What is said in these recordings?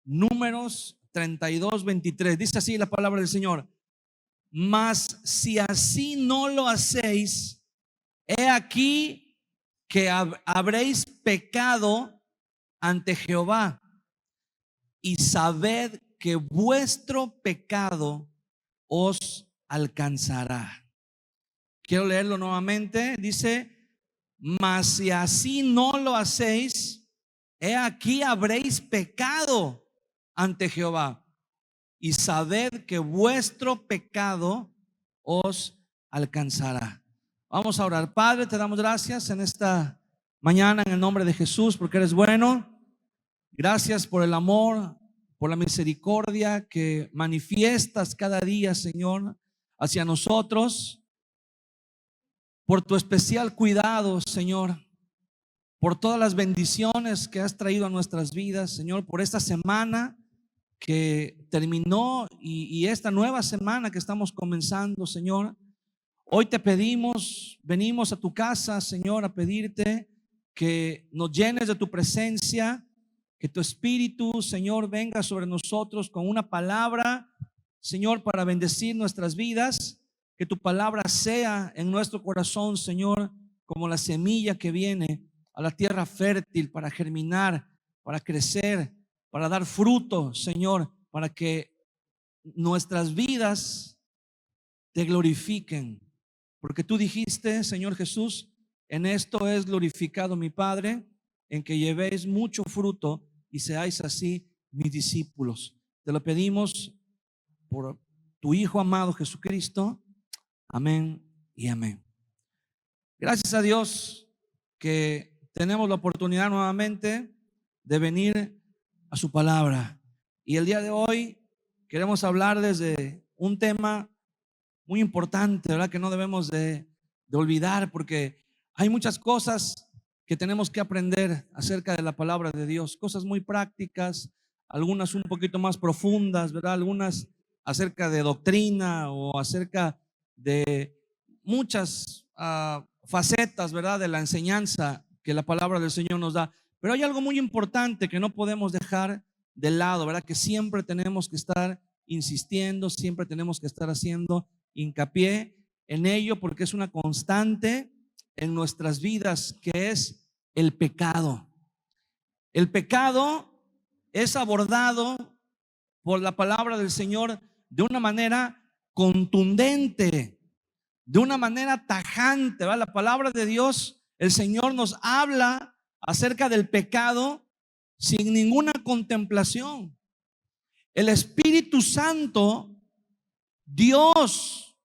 Números 32:23. Dice así la palabra del Señor: mas si así no lo hacéis, he aquí que habréis pecado ante Jehová, y sabed que vuestro pecado os alcanzará. Quiero leerlo nuevamente. Dice: mas si así no lo hacéis, he aquí habréis pecado ante Jehová, y sabed que vuestro pecado os alcanzará. Vamos a orar. Padre, te damos gracias en esta mañana en el nombre de Jesús, porque eres bueno. Gracias por el amor, por la misericordia que manifiestas cada día, Señor, hacia nosotros, por tu especial cuidado, Señor, por todas las bendiciones que has traído a nuestras vidas, Señor, por esta semana que terminó y esta nueva semana que estamos comenzando, Señor. Hoy te pedimos, venimos a tu casa, Señor, a pedirte que nos llenes de tu presencia, que tu Espíritu, Señor, venga sobre nosotros con una palabra, Señor, para bendecir nuestras vidas. Que tu palabra sea en nuestro corazón, Señor, como la semilla que viene a la tierra fértil para germinar, para crecer, para dar fruto, Señor, para que nuestras vidas te glorifiquen. Porque tú dijiste, Señor Jesús, en esto es glorificado mi Padre, en que llevéis mucho fruto y seáis así mis discípulos. Te lo pedimos por tu Hijo amado Jesucristo. Amén y amén. Gracias a Dios que tenemos la oportunidad nuevamente de venir a su palabra. Y el día de hoy queremos hablar desde un tema muy importante, ¿verdad? Que no debemos de olvidar, porque hay muchas cosas que tenemos que aprender acerca de la palabra de Dios, cosas muy prácticas, algunas un poquito más profundas, ¿verdad? Algunas acerca de doctrina o acerca de muchas facetas, ¿verdad? De la enseñanza que la palabra del Señor nos da. Pero hay algo muy importante que no podemos dejar de lado, ¿verdad? Que siempre tenemos que estar insistiendo, siempre tenemos que estar haciendo hincapié en ello, porque es una constante en nuestras vidas, que es el pecado. El pecado es abordado por la palabra del Señor de una manera contundente, de una manera tajante, ¿verdad? La palabra de Dios, el Señor nos habla acerca del pecado sin ninguna contemplación. El Espíritu Santo, Dios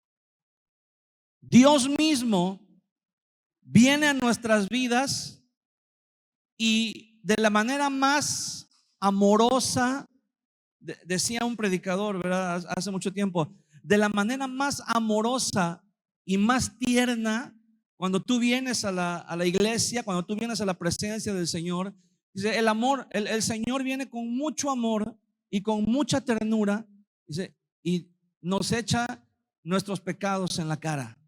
mismo, viene a nuestras vidas y de la manera más amorosa, decía un predicador, ¿verdad? Hace mucho tiempo, de la manera más amorosa y más tierna, cuando tú vienes a la iglesia, cuando tú vienes a la presencia del Señor, dice, el amor, el Señor viene con mucho amor y con mucha ternura, dice, y nos echa nuestros pecados en la cara,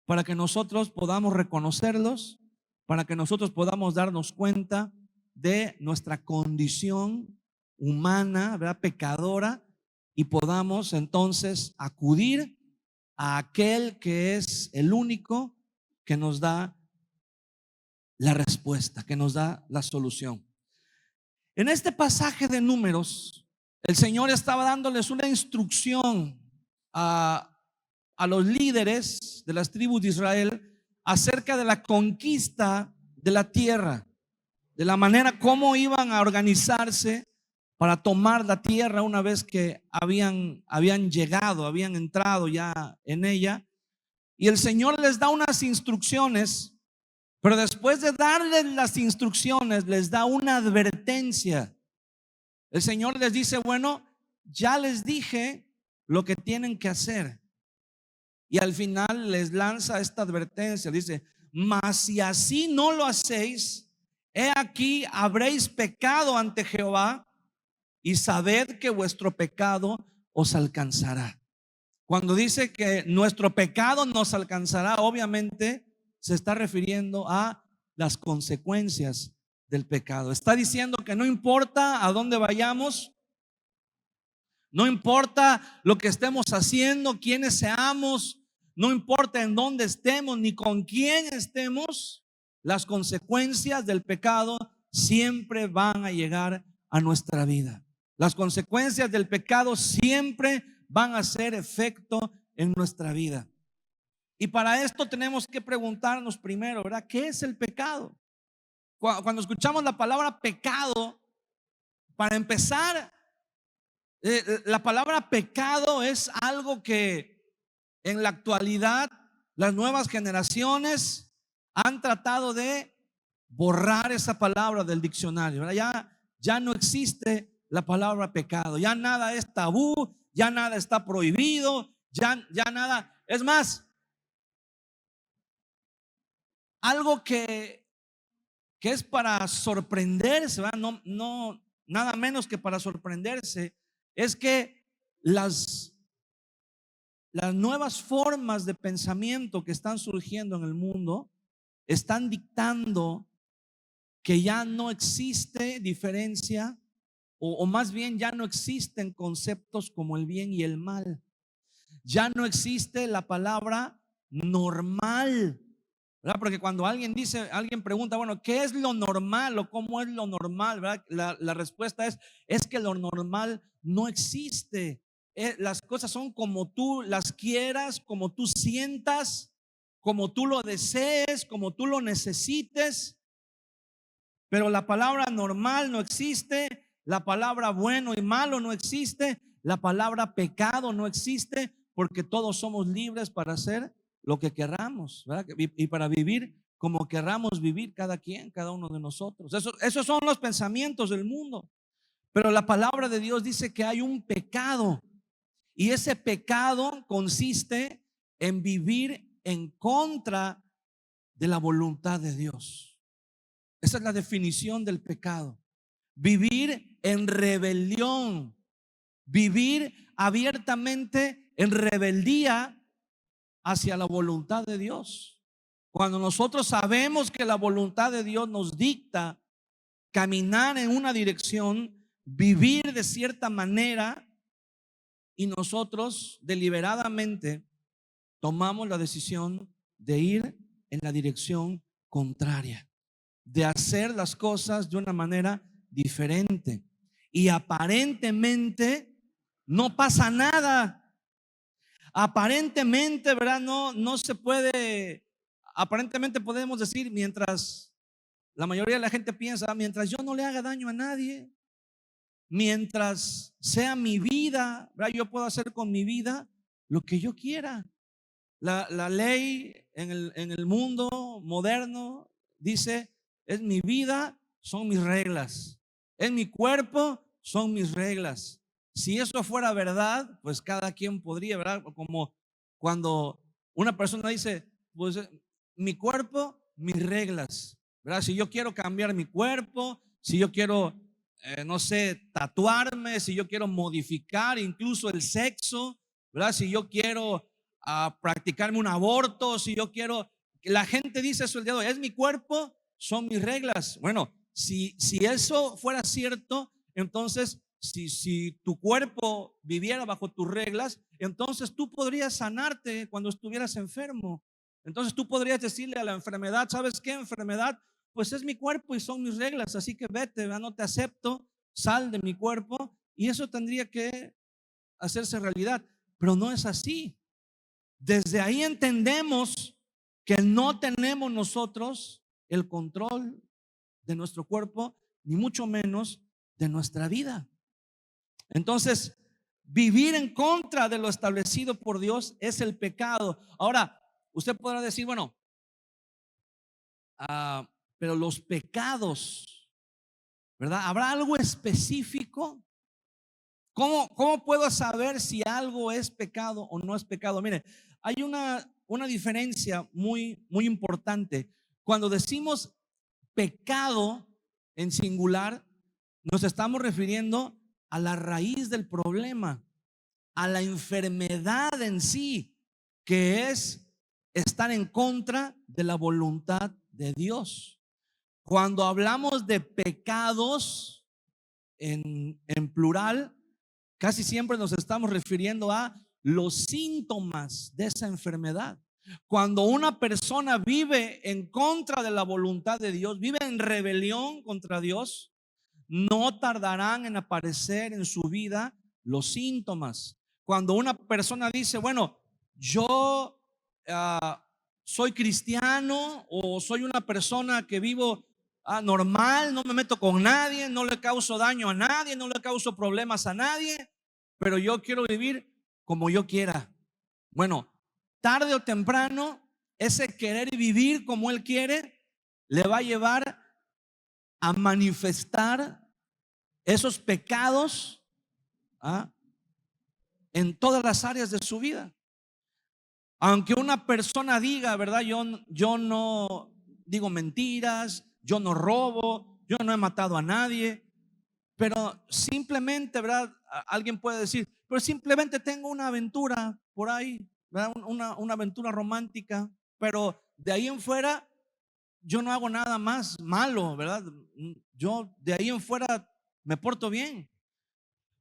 para que nosotros podamos reconocerlos, para que nosotros podamos darnos cuenta de nuestra condición humana, ¿verdad? Pecadora, y podamos entonces acudir a aquel que es el único que nos da la respuesta, que nos da la solución. En este pasaje de Números, el Señor estaba dándoles una instrucción a los líderes de las tribus de Israel acerca de la conquista de la tierra, de la manera como iban a organizarse para tomar la tierra una vez que habían llegado, habían entrado ya en ella. Y el Señor les da unas instrucciones, pero después de darles las instrucciones, les da una advertencia. El Señor les dice, bueno, ya les dije lo que tienen que hacer. Y al final les lanza esta advertencia, dice, mas si así no lo hacéis, he aquí habréis pecado ante Jehová, y sabed que vuestro pecado os alcanzará. Cuando dice que nuestro pecado nos alcanzará, obviamente se está refiriendo a las consecuencias del pecado. Está diciendo que no importa a dónde vayamos, no importa lo que estemos haciendo, quiénes seamos, no importa en dónde estemos ni con quién estemos, las consecuencias del pecado siempre van a llegar a nuestra vida. Las consecuencias del pecado siempre van a hacer efecto en nuestra vida. Y para esto tenemos que preguntarnos primero, ¿verdad? ¿Qué es el pecado? Cuando escuchamos la palabra pecado, para empezar, la palabra pecado es algo que en la actualidad las nuevas generaciones han tratado de borrar esa palabra del diccionario, ¿verdad? Ya no existe la palabra pecado, ya nada es tabú, ya nada está prohibido, ya nada. Es más, algo que es para sorprenderse, ¿verdad? No, nada menos que para sorprenderse, es que las nuevas formas de pensamiento que están surgiendo en el mundo están dictando que ya no existe diferencia, o más bien ya no existen conceptos como el bien y el mal. Ya no existe la palabra normal, ¿verdad? Porque cuando alguien pregunta, bueno, ¿qué es lo normal o cómo es lo normal? ¿Verdad? La respuesta es que lo normal no existe. Las cosas son como tú las quieras, como tú sientas, como tú lo desees, como tú lo necesites. Pero la palabra normal no existe, la palabra bueno y malo no existe, la palabra pecado no existe, porque todos somos libres para hacer lo que querramos, ¿verdad? Y para vivir como querramos vivir cada quien, cada uno de nosotros. Esos son los pensamientos del mundo. Pero la palabra de Dios dice que hay un pecado, y ese pecado consiste en vivir en contra de la voluntad de Dios. Esa es la definición del pecado. Vivir en rebelión, vivir abiertamente en rebeldía hacia la voluntad de Dios. Cuando nosotros sabemos que la voluntad de Dios nos dicta caminar en una dirección, vivir de cierta manera, y nosotros deliberadamente tomamos la decisión de ir en la dirección contraria, de hacer las cosas de una manera diferente, y aparentemente no pasa nada. Aparentemente, ¿verdad? No se puede. Aparentemente podemos decir, mientras la mayoría de la gente piensa, mientras yo no le haga daño a nadie, mientras sea mi vida, ¿verdad? Yo puedo hacer con mi vida lo que yo quiera. La ley en el mundo moderno dice: es mi vida, son mis reglas; es mi cuerpo, son mis reglas. Si eso fuera verdad, pues cada quien podría, ¿verdad? Como cuando una persona dice, pues mi cuerpo, mis reglas, ¿verdad? Si yo quiero cambiar mi cuerpo, si yo quiero, no sé, tatuarme, si yo quiero modificar incluso el sexo, ¿verdad? Si yo quiero practicarme un aborto, si yo quiero. La gente dice eso el día de hoy: es mi cuerpo, son mis reglas. Bueno, si eso fuera cierto, entonces si tu cuerpo viviera bajo tus reglas, entonces tú podrías sanarte cuando estuvieras enfermo. Entonces tú podrías decirle a la enfermedad: ¿sabes qué, enfermedad? Pues es mi cuerpo y son mis reglas, así que vete, ¿verdad? No te acepto, sal de mi cuerpo. Y eso tendría que hacerse realidad, pero no es así. Desde ahí entendemos que no tenemos nosotros el control de nuestro cuerpo, ni mucho menos de nuestra vida. Entonces, vivir en contra de lo establecido por Dios es el pecado. Ahora, usted podrá decir, bueno, pero los pecados, ¿verdad? ¿Habrá algo específico? ¿Cómo puedo saber si algo es pecado o no es pecado? Mire, hay una diferencia muy importante. Cuando decimos pecado en singular, nos estamos refiriendo a la raíz del problema, a la enfermedad en sí, que es estar en contra de la voluntad de Dios. Cuando hablamos de pecados en plural, casi siempre nos estamos refiriendo a los síntomas de esa enfermedad. Cuando una persona vive en contra de la voluntad de Dios, vive en rebelión contra Dios, no tardarán en aparecer en su vida los síntomas. Cuando una persona dice, bueno, yo soy cristiano, o soy una persona que vivo normal, no me meto con nadie, no le causo daño a nadie, no le causo problemas a nadie, pero yo quiero vivir como yo quiera. Bueno, tarde o temprano, ese querer vivir como él quiere le va a llevar a manifestar esos pecados en todas las áreas de su vida. Aunque una persona diga, ¿verdad? Yo no digo mentiras, yo no robo, yo no he matado a nadie, pero simplemente, ¿verdad? Alguien puede decir, pero simplemente tengo una aventura por ahí, ¿verdad? Una aventura romántica, pero de ahí en fuera yo no hago nada más malo, ¿verdad? Yo de ahí en fuera me porto bien.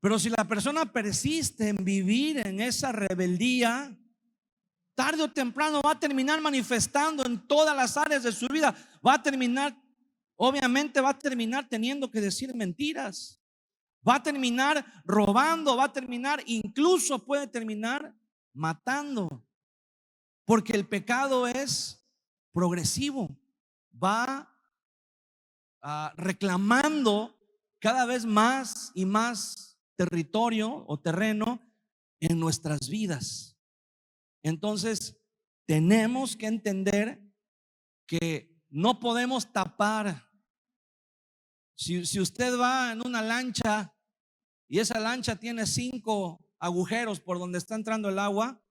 Pero si la persona persiste en vivir en esa rebeldía, tarde o temprano va a terminar manifestando en todas las áreas de su vida. Va a terminar, obviamente va a terminar teniendo que decir mentiras. Va a terminar robando, va a terminar, incluso puede terminar matando. Porque el pecado es progresivo. Va reclamando cada vez más y más territorio o terreno en nuestras vidas. Entonces tenemos que entender que no podemos tapar. Si usted va en una lancha y esa lancha tiene 5 agujeros por donde está entrando el agua,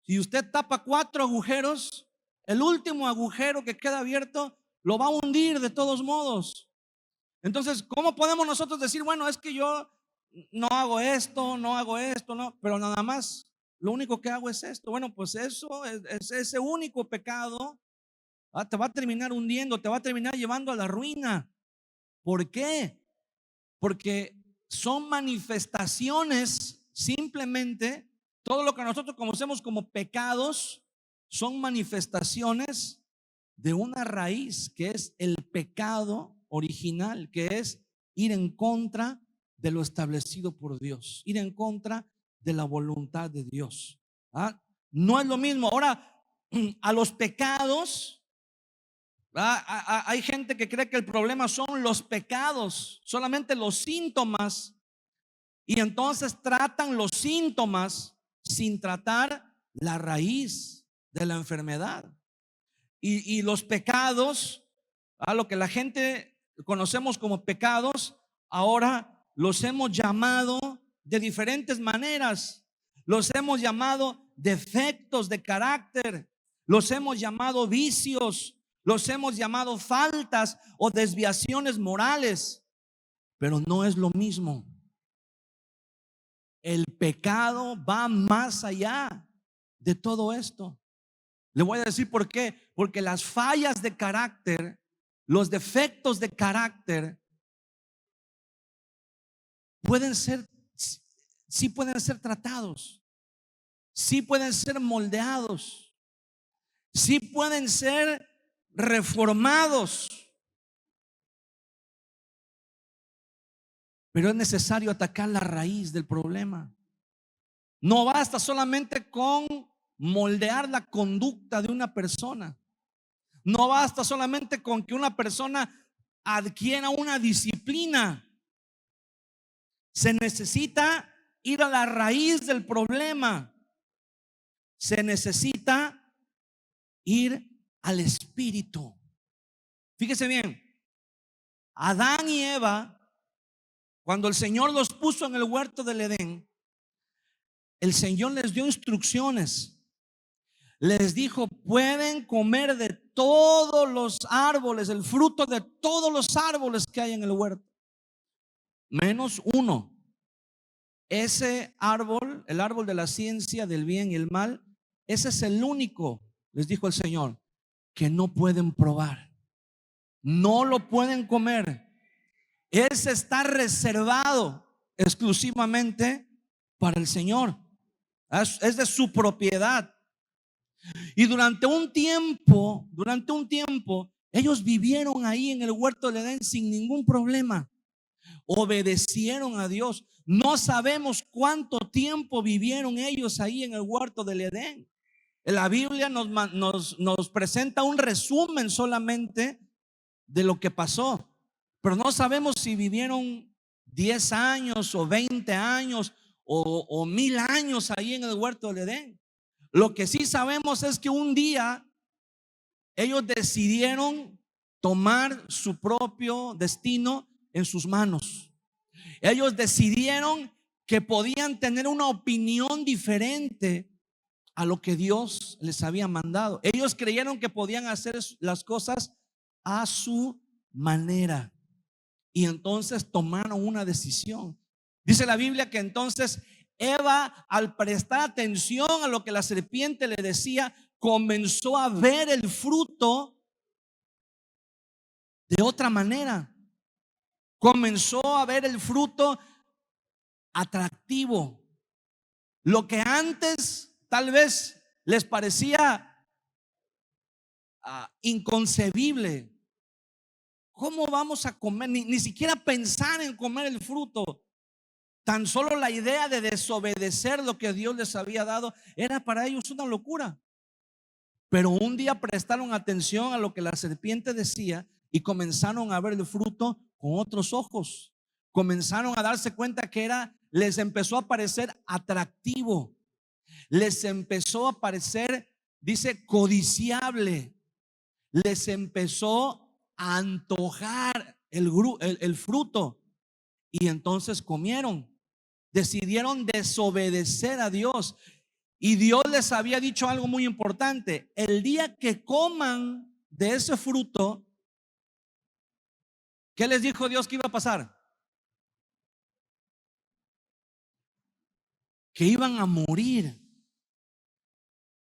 si usted tapa 4 agujeros, el último agujero que queda abierto lo va a hundir de todos modos. Entonces, ¿cómo podemos nosotros decir, bueno, es que yo no hago esto, no, pero nada más lo único que hago es esto? Bueno, pues eso es ese único pecado te va a terminar hundiendo, te va a terminar llevando a la ruina. ¿Por qué? Porque son manifestaciones, simplemente todo lo que nosotros conocemos como pecados son manifestaciones de una raíz que es el pecado original, que es ir en contra de lo establecido por Dios, ir en contra de la voluntad de Dios. No es lo mismo. Ahora, a los pecados, hay gente que cree que el problema son los pecados, solamente los síntomas, y entonces tratan los síntomas sin tratar la raíz de la enfermedad. Y los pecados, lo que la gente conocemos como pecados, ahora los hemos llamado de diferentes maneras. Los hemos llamado defectos de carácter, los hemos llamado vicios, los hemos llamado faltas o desviaciones morales, pero no es lo mismo. El pecado va más allá de todo esto. Le voy a decir por qué. Porque las fallas de carácter, los defectos de carácter pueden ser, sí pueden ser tratados, sí pueden ser moldeados, sí pueden ser reformados, pero es necesario atacar la raíz del problema. No basta solamente con moldear la conducta de una persona. No basta solamente con que una persona adquiera una disciplina. Se necesita ir a la raíz del problema. Se necesita ir al espíritu. Fíjese bien, Adán y Eva, cuando el Señor los puso en el huerto del Edén, el Señor les dio instrucciones. Les dijo: pueden comer de todos los árboles, el fruto de todos los árboles que hay en el huerto, menos uno. Ese árbol, el árbol de la ciencia del bien y el mal, ese es el único, les dijo el Señor, que no pueden probar. no lo pueden comer. Ese está reservado exclusivamente para el Señor. Es de su propiedad. Y durante un tiempo, ellos vivieron ahí en el huerto del Edén sin ningún problema. Obedecieron a Dios. No sabemos cuánto tiempo vivieron ellos ahí en el huerto del Edén. La Biblia nos presenta un resumen solamente de lo que pasó, pero no sabemos si vivieron 10 años o 20 años o 1000 años ahí en el huerto del Edén. Lo que sí sabemos es que un día ellos decidieron tomar su propio destino en sus manos. Ellos decidieron que podían tener una opinión diferente a lo que Dios les había mandado. Ellos creyeron que podían hacer las cosas a su manera, y entonces tomaron una decisión. Dice la Biblia que entonces Eva, al prestar atención a lo que la serpiente le decía, comenzó a ver el fruto de otra manera. Comenzó a ver el fruto atractivo. Lo que antes tal vez les parecía inconcebible. ¿Cómo vamos a comer? Ni siquiera pensar en comer el fruto. Tan solo la idea de desobedecer lo que Dios les había dado era para ellos una locura. Pero un día prestaron atención a lo que la serpiente decía y comenzaron a ver el fruto con otros ojos. Comenzaron a darse cuenta que les empezó a parecer atractivo. Les empezó a parecer, dice, codiciable. Les empezó a antojar el fruto. Y entonces comieron. Decidieron desobedecer a Dios. Y Dios les había dicho algo muy importante: el día que coman de ese fruto, ¿qué les dijo Dios que iba a pasar? Que iban a morir.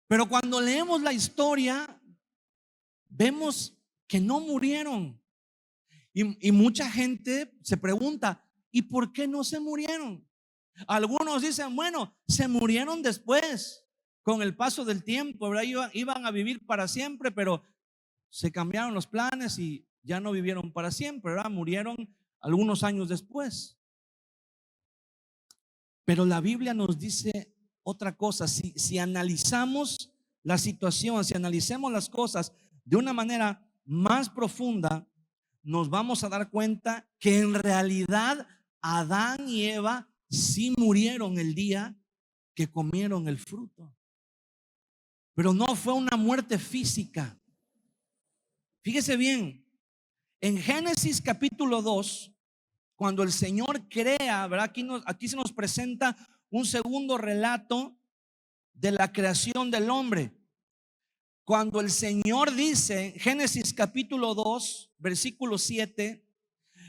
Pero cuando leemos la historia, vemos que no murieron. Y mucha gente se pregunta: ¿y por qué no se murieron? Algunos dicen, bueno, se murieron después, con el paso del tiempo, ¿verdad? Iban a vivir para siempre, pero se cambiaron los planes y ya no vivieron para siempre, ¿verdad? Murieron algunos años después. Pero la Biblia nos dice otra cosa. Si analizamos la situación, si analizamos las cosas de una manera más profunda, nos vamos a dar cuenta que en realidad Adán y Eva sí murieron el día que comieron el fruto. Pero no fue una muerte física. Fíjese bien, en Génesis capítulo 2, cuando el Señor crea, ¿verdad? Aquí se nos presenta un segundo relato de la creación del hombre. Cuando el Señor dice, Génesis capítulo 2, versículo 7,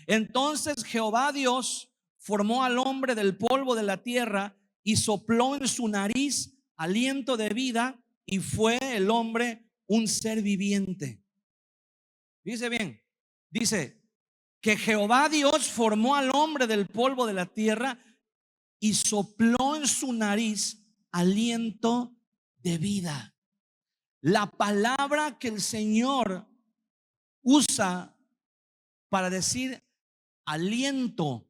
entonces Jehová Dios formó al hombre del polvo de la tierra y sopló en su nariz aliento de vida, y fue el hombre un ser viviente. Dice bien, dice que Jehová Dios formó al hombre del polvo de la tierra y sopló en su nariz aliento de vida. La palabra que el Señor usa para decir aliento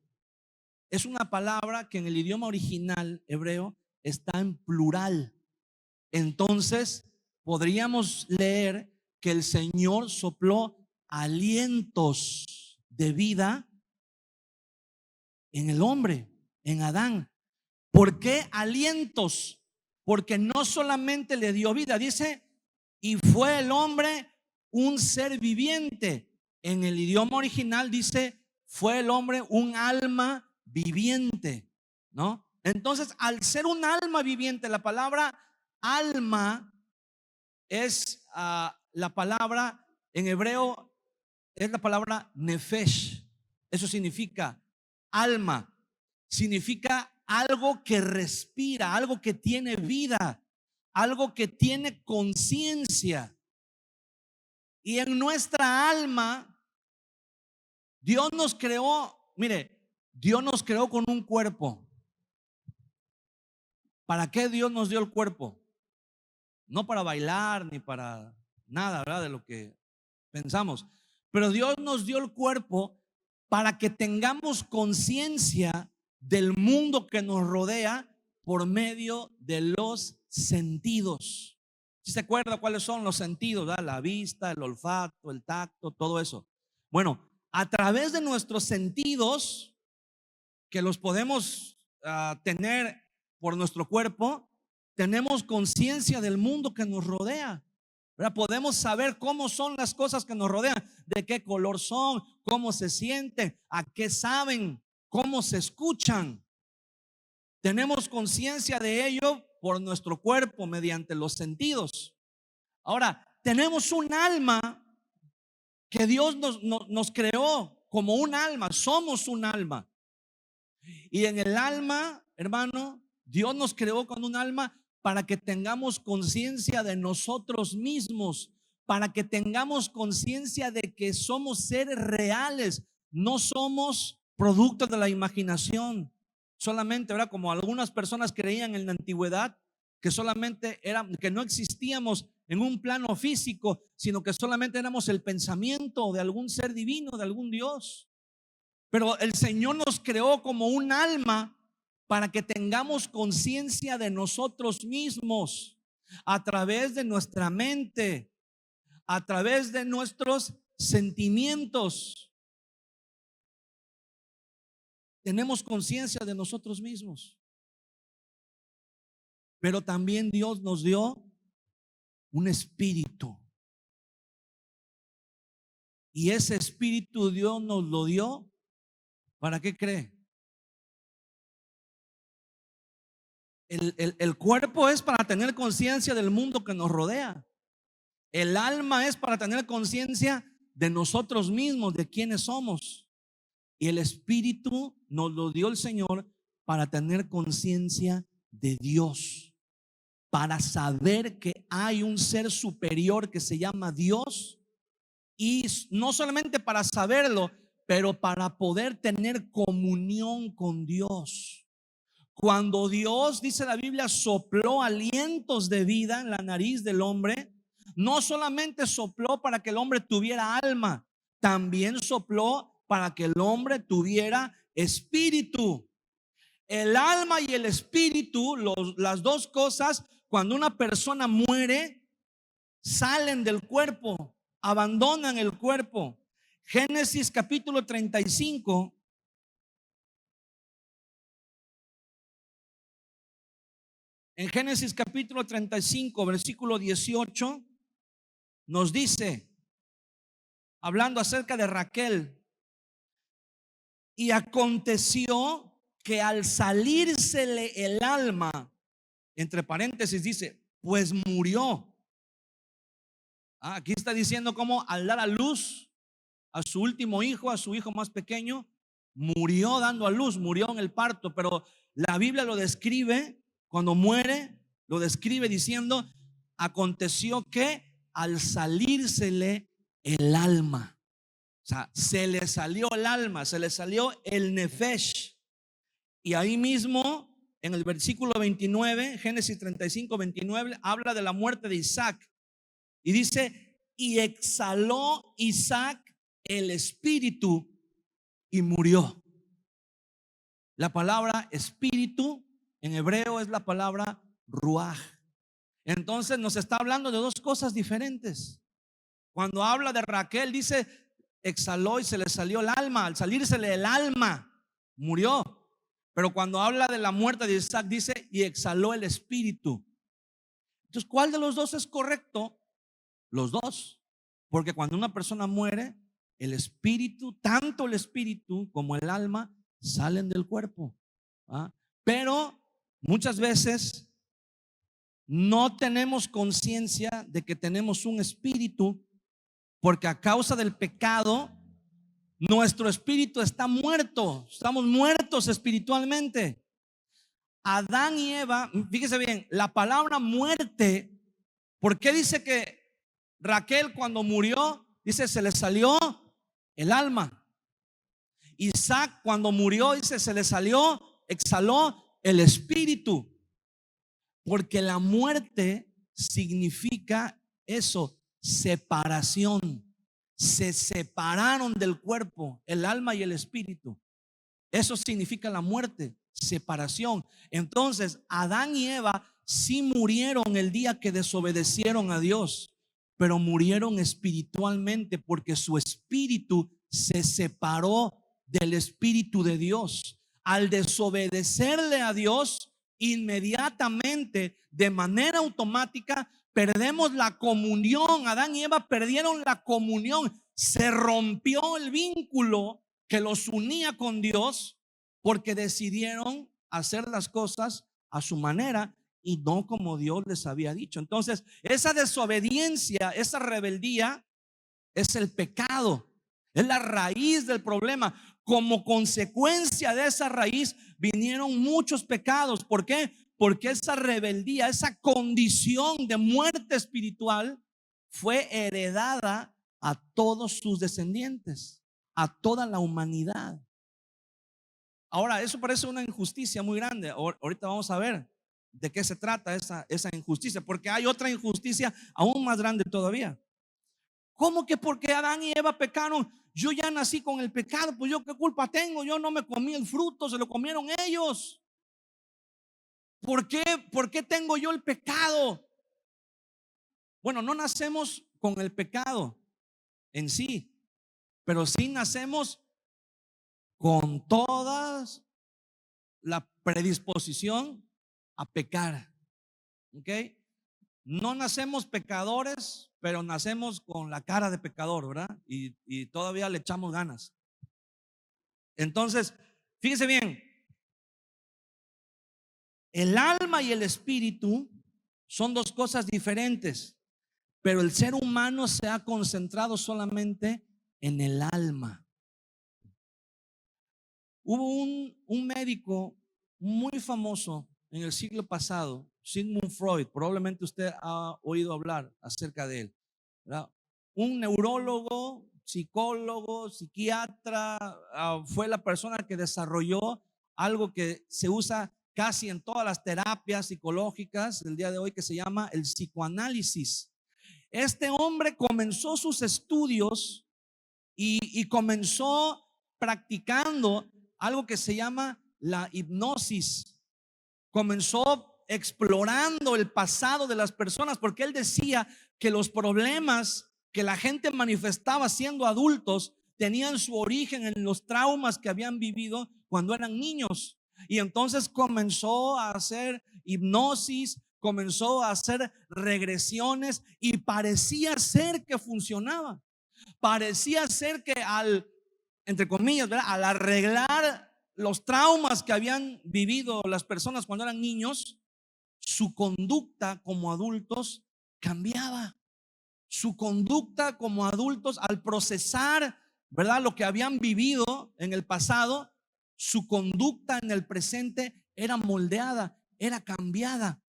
es una palabra que en el idioma original hebreo está en plural. Entonces podríamos leer que el Señor sopló alientos de vida en el hombre, en Adán. ¿Por qué alientos? Porque no solamente le dio vida, dice, y fue el hombre un ser viviente. En el idioma original dice, fue el hombre un alma viviente, ¿no? Entonces, al ser un alma viviente, la palabra alma es la palabra en hebreo, es la palabra nefesh. Eso significa alma, significa algo que respira, algo que tiene vida, algo que tiene conciencia. Y en nuestra alma Dios nos creó, mire, Dios nos creó con un cuerpo. ¿Para qué Dios nos dio el cuerpo? No para bailar ni para nada, ¿verdad? De lo que pensamos. Pero Dios nos dio el cuerpo para que tengamos conciencia del mundo que nos rodea por medio de los sentidos. ¿Sí se acuerda cuáles son los sentidos, ¿verdad? La vista, el olfato, el tacto, todo eso. Bueno, a través de nuestros sentidos, que los podemos tener por nuestro cuerpo, tenemos conciencia del mundo que nos rodea, ¿verdad? Podemos saber cómo son las cosas que nos rodean, de qué color son, cómo se sienten, a qué saben, cómo se escuchan. Tenemos conciencia de ello por nuestro cuerpo mediante los sentidos. Ahora, tenemos un alma que Dios nos creó como un alma, somos un alma. Y en el alma, hermano, Dios nos creó con un alma para que tengamos conciencia de nosotros mismos, para que tengamos conciencia de que somos seres reales, no somos producto de la imaginación. Solamente, ¿verdad? Como algunas personas creían en la antigüedad, que solamente que no existíamos en un plano físico, sino que solamente éramos el pensamiento de algún ser divino, de algún Dios. Pero el Señor nos creó como un alma para que tengamos conciencia de nosotros mismos a través de nuestra mente, a través de nuestros sentimientos. Tenemos conciencia de nosotros mismos. Pero también Dios nos dio un espíritu. Y ese espíritu Dios nos lo dio. ¿Para qué cree? El cuerpo es para tener conciencia del mundo que nos rodea. El alma es para tener conciencia de nosotros mismos, de quiénes somos. Y el espíritu nos lo dio el Señor para tener conciencia de Dios, para saber que hay un ser superior que se llama Dios. Y no solamente para saberlo, pero para poder tener comunión con Dios. Cuando Dios, dice la Biblia, sopló alientos de vida en la nariz del hombre, no solamente sopló para que el hombre tuviera alma, también sopló para que el hombre tuviera espíritu. El alma y el espíritu, las dos cosas, cuando una persona muere, salen del cuerpo, abandonan el cuerpo. Génesis capítulo 35. En Génesis capítulo 35, versículo 18, nos dice, hablando acerca de Raquel: y aconteció que al salírsele el alma, entre paréntesis dice, pues murió. Aquí está diciendo cómo al dar a luz a su último hijo, a su hijo más pequeño, murió dando a luz, murió en el parto. Pero la Biblia lo describe, cuando muere, lo describe diciendo, aconteció que al salírsele el alma. O sea, se le salió el alma, se le salió el nefesh. Y ahí mismo, en el versículo 29, Génesis 35, 29, habla de la muerte de Isaac. Y dice, y exhaló Isaac el espíritu y murió. La palabra espíritu en hebreo es la palabra ruaj. Entonces nos está hablando de dos cosas diferentes. Cuando habla de Raquel dice, exhaló y se le salió el alma. Al salírsele el alma, murió. Pero cuando habla de la muerte de Isaac dice, y exhaló el espíritu. Entonces, ¿cuál de los dos es correcto? Los dos. Porque cuando una persona muere, el espíritu, tanto el espíritu como el alma, salen del cuerpo. Pero muchas veces no tenemos conciencia de que tenemos un espíritu, porque a causa del pecado nuestro espíritu está muerto. Estamos muertos espiritualmente. Adán y Eva, fíjese bien, la palabra muerte, ¿por qué dice que Raquel cuando murió, dice, se le salió el alma? Isaac cuando murió, dice, se le salió, exhaló el espíritu. Porque la muerte significa eso, separación. Se separaron del cuerpo, el alma y el espíritu. Eso significa la muerte, separación. Entonces, Adán y Eva sí murieron el día que desobedecieron a Dios, pero murieron espiritualmente porque su espíritu se separó del espíritu de Dios. Al desobedecerle a Dios, inmediatamente, de manera automática, perdemos la comunión. Adán y Eva perdieron la comunión. Se rompió el vínculo que los unía con Dios porque decidieron hacer las cosas a su manera y no como Dios les había dicho. Entonces, esa desobediencia, esa rebeldía es el pecado, es la raíz del problema. Como consecuencia de esa raíz vinieron muchos pecados. ¿Por qué? Porque esa rebeldía, esa condición de muerte espiritual fue heredada a todos sus descendientes, a toda la humanidad. Ahora, eso parece una injusticia muy grande. Ahorita vamos a ver de qué se trata esa injusticia, porque hay otra injusticia aún más grande todavía. ¿Cómo que porque Adán y Eva pecaron, yo ya nací con el pecado? Pues yo qué culpa tengo, yo no me comí el fruto, se lo comieron ellos. ¿Por qué? ¿Por qué tengo yo el pecado? Bueno, no nacemos con el pecado en sí, pero sí nacemos con todas la predisposición a pecar. ¿Ok? No nacemos pecadores, pero nacemos con la cara de pecador, ¿verdad? Y todavía le echamos ganas. Entonces, fíjese bien, el alma y el espíritu son dos cosas diferentes, pero el ser humano se ha concentrado solamente en el alma. Hubo un médico muy famoso en el siglo pasado, Sigmund Freud. Probablemente usted ha oído hablar acerca de él, ¿verdad? Un neurólogo, psicólogo, psiquiatra, fue la persona que desarrolló algo que se usa casi en todas las terapias psicológicas del día de hoy, que se llama el psicoanálisis. Este hombre comenzó sus estudios y comenzó practicando algo que se llama la hipnosis. Comenzó explorando el pasado de las personas, porque él decía que los problemas que la gente manifestaba siendo adultos tenían su origen en los traumas que habían vivido cuando eran niños. Y entonces comenzó a hacer hipnosis, comenzó a hacer regresiones y parecía ser que funcionaba. Parecía ser que entre comillas, ¿verdad?, al arreglar los traumas que habían vivido las personas cuando eran niños, su conducta como adultos cambiaba. Su conducta como adultos, al procesar, ¿verdad?, lo que habían vivido en el pasado, su conducta en el presente era moldeada, era cambiada.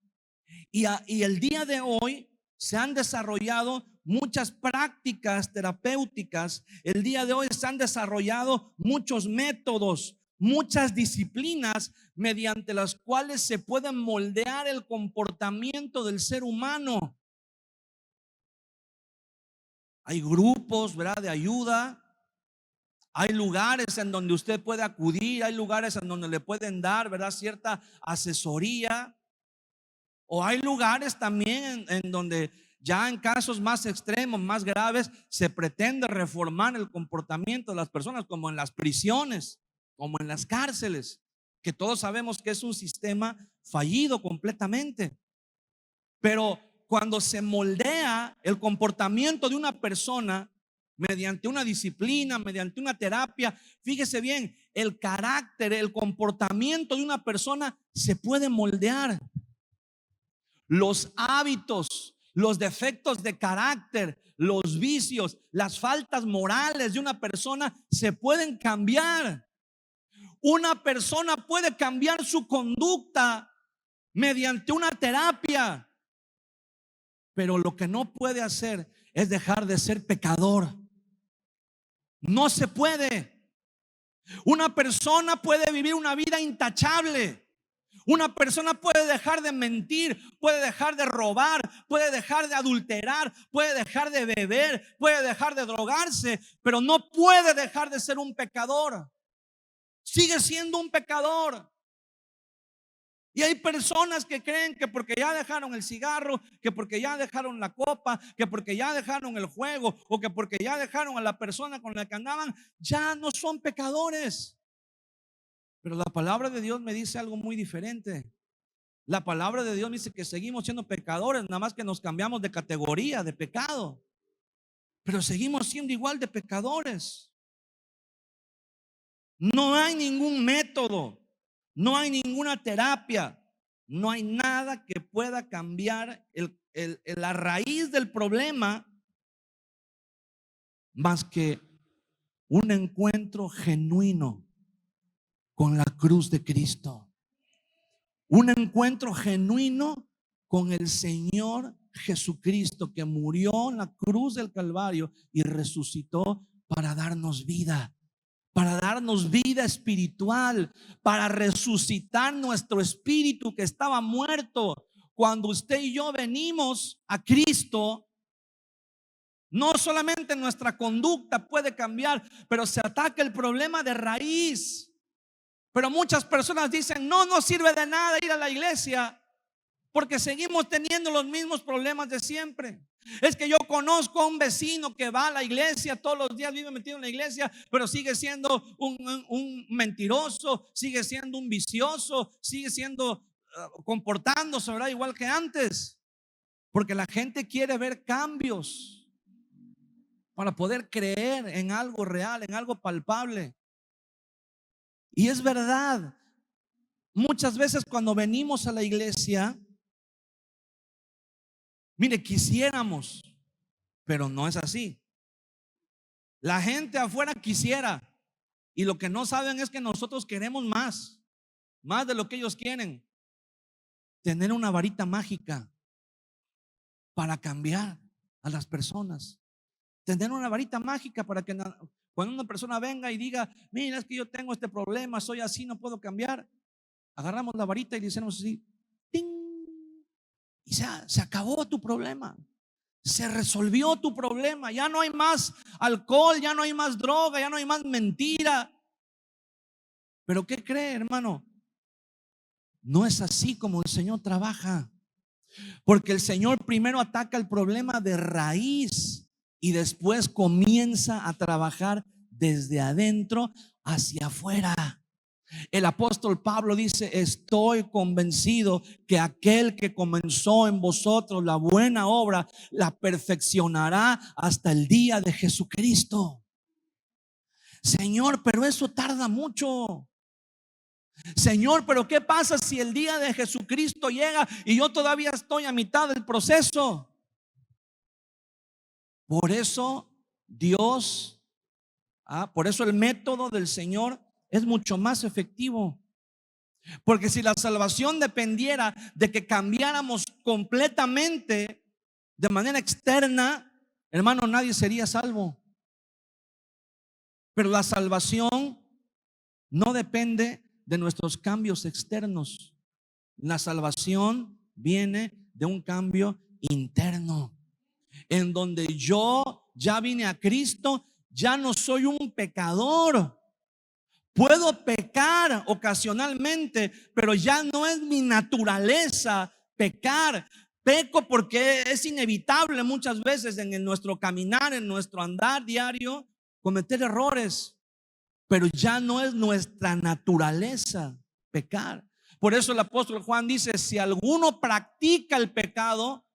Y el día de hoy se han desarrollado muchas prácticas terapéuticas. El día de hoy se han desarrollado muchos métodos, muchas disciplinas mediante las cuales se pueden moldear el comportamiento del ser humano. Hay grupos, ¿verdad?, de ayuda. Hay lugares en donde usted puede acudir, hay lugares en donde le pueden dar, ¿verdad?, cierta asesoría. O hay lugares también en donde ya en casos más extremos, más graves, se pretende reformar el comportamiento de las personas, como en las prisiones, como en las cárceles, que todos sabemos que es un sistema fallido completamente. Pero cuando se moldea el comportamiento de una persona mediante una disciplina, mediante una terapia, fíjese bien, el carácter, el comportamiento de una persona se puede moldear. Los hábitos, los defectos de carácter, los vicios, las faltas morales de una persona se pueden cambiar. Una persona puede cambiar su conducta mediante una terapia, pero lo que no puede hacer es dejar de ser pecador. No se puede. Una persona puede vivir una vida intachable. Una persona puede dejar de mentir, puede dejar de robar, puede dejar de adulterar, puede dejar de beber, puede dejar de drogarse, pero no puede dejar de ser un pecador. Sigue siendo un pecador. Y hay personas que creen que porque ya dejaron el cigarro, que porque ya dejaron la copa, que porque ya dejaron el juego, o que porque ya dejaron a la persona con la que andaban, ya no son pecadores. Pero la palabra de Dios me dice algo muy diferente. La palabra de Dios me dice que seguimos siendo pecadores, nada más que nos cambiamos de categoría de pecado, pero seguimos siendo igual de pecadores. No hay ningún método, no hay ninguna terapia, no hay nada que pueda cambiar la raíz del problema más que un encuentro genuino con la cruz de Cristo. Un encuentro genuino con el Señor Jesucristo, que murió en la cruz del Calvario y resucitó para darnos vida. Para darnos vida espiritual, para resucitar nuestro espíritu que estaba muerto. Cuando usted y yo venimos a Cristo, no solamente nuestra conducta puede cambiar, pero se ataca el problema de raíz. Pero muchas personas dicen: no sirve de nada ir a la iglesia, porque seguimos teniendo los mismos problemas de siempre. Es que yo conozco a un vecino que va a la iglesia todos los días, vive metido en la iglesia, pero sigue siendo un mentiroso, sigue siendo un vicioso, sigue siendo comportándose, ¿verdad?, igual que antes. Porque la gente quiere ver cambios para poder creer en algo real, en algo palpable. Y es verdad, muchas veces cuando venimos a la iglesia, mire, quisiéramos, pero no es así. La gente afuera quisiera, y lo que no saben es que nosotros queremos más de lo que ellos quieren. Tener una varita mágica para cambiar a las personas. Tener una varita mágica para que cuando una persona venga y diga: mira, es que yo tengo este problema, soy así, no puedo cambiar. Agarramos la varita y le decimos así, ¡ting! Y se acabó tu problema. Se resolvió tu problema. Ya no hay más alcohol, ya no hay más droga, ya no hay más mentira. Pero ¿qué cree, hermano? No es así como el Señor trabaja. Porque el Señor primero ataca el problema de raíz y después comienza a trabajar desde adentro hacia afuera. El apóstol Pablo dice: estoy convencido que aquel que comenzó en vosotros la buena obra la perfeccionará hasta el día de Jesucristo. Señor, pero eso tarda mucho. Señor, pero ¿qué pasa si el día de Jesucristo llega y yo todavía estoy a mitad del proceso? Por eso Dios, por eso el método del Señor es mucho más efectivo. Porque si la salvación dependiera de que cambiáramos completamente de manera externa, hermano, nadie sería salvo. Pero la salvación no depende de nuestros cambios externos. La salvación viene de un cambio interno, en donde yo ya vine a Cristo, ya no soy un pecador. Puedo pecar ocasionalmente, pero ya no es mi naturaleza pecar. Peco porque es inevitable muchas veces en nuestro caminar, en nuestro andar diario, cometer errores, pero ya no es nuestra naturaleza pecar. Por eso el apóstol Juan dice: si alguno practica el pecado,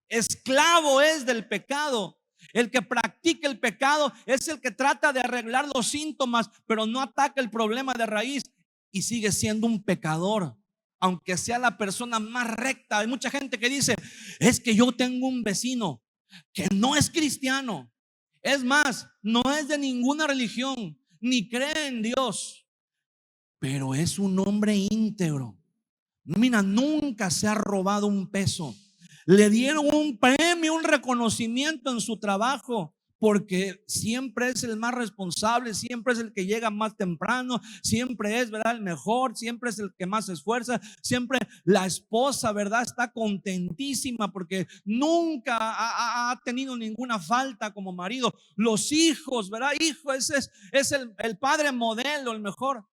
esclavo es del pecado. El que practica el pecado es el que trata de arreglar los síntomas, pero no ataca el problema de raíz, y sigue siendo un pecador, aunque sea la persona más recta. Hay mucha gente que dice: es que yo tengo un vecino que no es cristiano, es más, no es de ninguna religión, ni cree en Dios, pero es un hombre íntegro. Mira, nunca se ha robado un peso. Le dieron un premio, un reconocimiento en su trabajo, porque siempre es el más responsable, siempre es el que llega más temprano, siempre es, ¿verdad?, el mejor, siempre es el que más se esfuerza, siempre la esposa, ¿verdad?, está contentísima porque nunca ha tenido ninguna falta como marido. Los hijos, ¿verdad? Hijo, ese es el padre modelo, el mejor.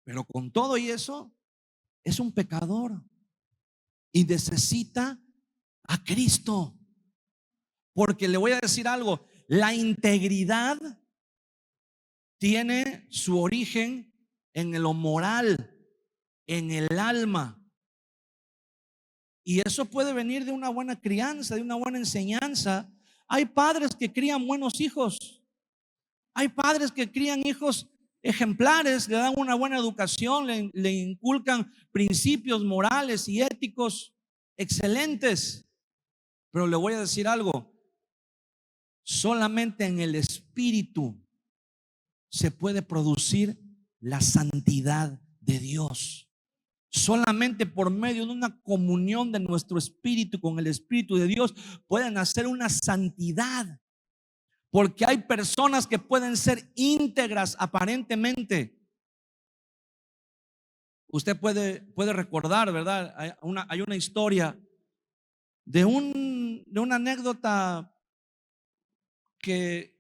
Pero con todo y eso, es un pecador y necesita a Cristo. Porque le voy a decir algo, la integridad tiene su origen en lo moral, en el alma. Y eso puede venir de una buena crianza, de una buena enseñanza. Hay padres que crían buenos hijos. Hay padres que crían hijos ejemplares, le dan una buena educación, le inculcan principios morales y éticos excelentes. Pero le voy a decir algo, solamente en el espíritu se puede producir la santidad de Dios. Solamente por medio de una comunión de nuestro espíritu con el espíritu de Dios pueden hacer una santidad. Porque hay personas que pueden ser íntegras aparentemente. Usted puede recordar, ¿verdad? Hay una historia de una anécdota que,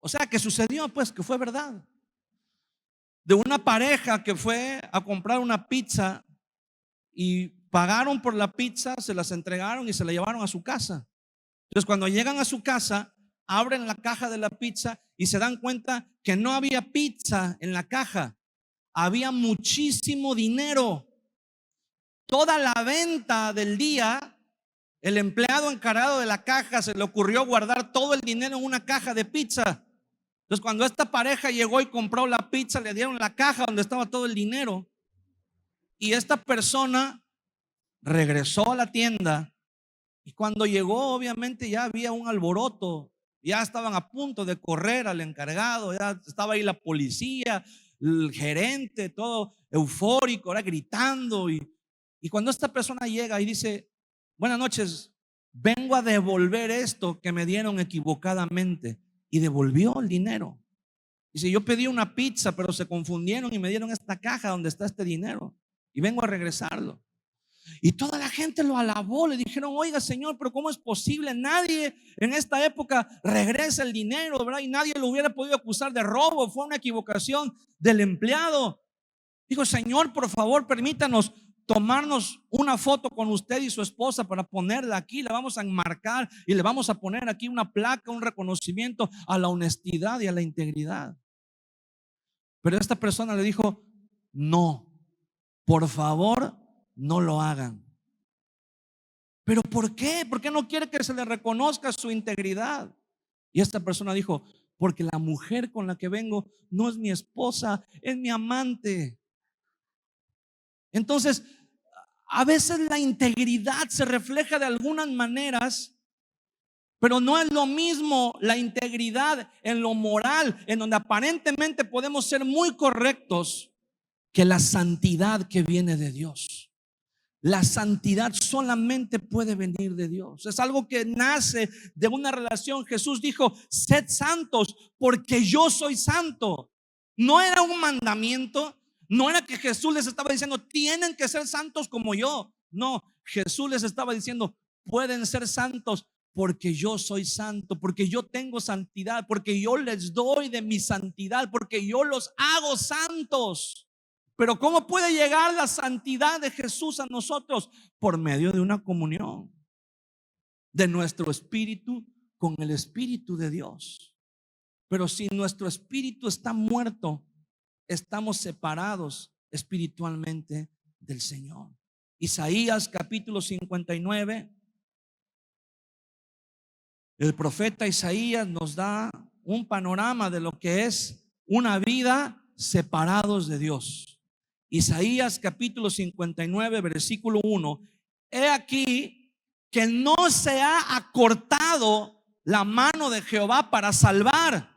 o sea, que sucedió, pues, que fue verdad. De una pareja que fue a comprar una pizza y pagaron por la pizza, se las entregaron y se la llevaron a su casa. Entonces, cuando llegan a su casa, abren la caja de la pizza y se dan cuenta que no había pizza en la caja, había muchísimo dinero. Toda la venta del día, el empleado encargado de la caja se le ocurrió guardar todo el dinero en una caja de pizza. Entonces, cuando esta pareja llegó y compró la pizza, le dieron la caja donde estaba todo el dinero. Y esta persona regresó a la tienda. Y cuando llegó, obviamente ya había un alboroto. Ya estaban a punto de correr al encargado. Ya estaba ahí la policía, el gerente, todo eufórico, ahora gritando. Y cuando esta persona llega y dice: buenas noches, vengo a devolver esto que me dieron equivocadamente. Y devolvió el dinero. Dice: yo pedí una pizza, pero se confundieron y me dieron esta caja donde está este dinero. Y vengo a regresarlo. Y toda la gente lo alabó, le dijeron: oiga, señor, pero ¿cómo es posible? Nadie en esta época regresa el dinero, ¿verdad? Y nadie lo hubiera podido acusar de robo, fue una equivocación del empleado. Dijo: señor, por favor, permítanos tomarnos una foto con usted y su esposa para ponerla aquí, la vamos a enmarcar y le vamos a poner aquí una placa, un reconocimiento a la honestidad y a la integridad. Pero esta persona le dijo: no, por favor, no lo hagan. ¿Pero por qué? ¿Por qué no quiere que se le reconozca su integridad? Y esta persona dijo: porque la mujer con la que vengo no es mi esposa, es mi amante. Entonces, a veces la integridad se refleja de algunas maneras, pero no es lo mismo la integridad en lo moral, en donde aparentemente podemos ser muy correctos, que la santidad que viene de Dios. La santidad solamente puede venir de Dios. Es algo que nace de una relación. Jesús dijo: sed santos porque yo soy santo. No era un mandamiento. No era que Jesús les estaba diciendo: tienen que ser santos como yo. No, Jesús les estaba diciendo: pueden ser santos porque yo soy santo, porque yo tengo santidad, porque yo les doy de mi santidad, porque yo los hago santos. Pero ¿cómo puede llegar la santidad de Jesús a nosotros? Por medio de una comunión de nuestro espíritu con el espíritu de Dios. Pero si nuestro espíritu está muerto, estamos separados espiritualmente del Señor. Isaías capítulo 59. El profeta Isaías nos da un panorama de lo que es una vida separados de Dios. Isaías capítulo 59 versículo 1: he aquí que no se ha acortado la mano de Jehová para salvar,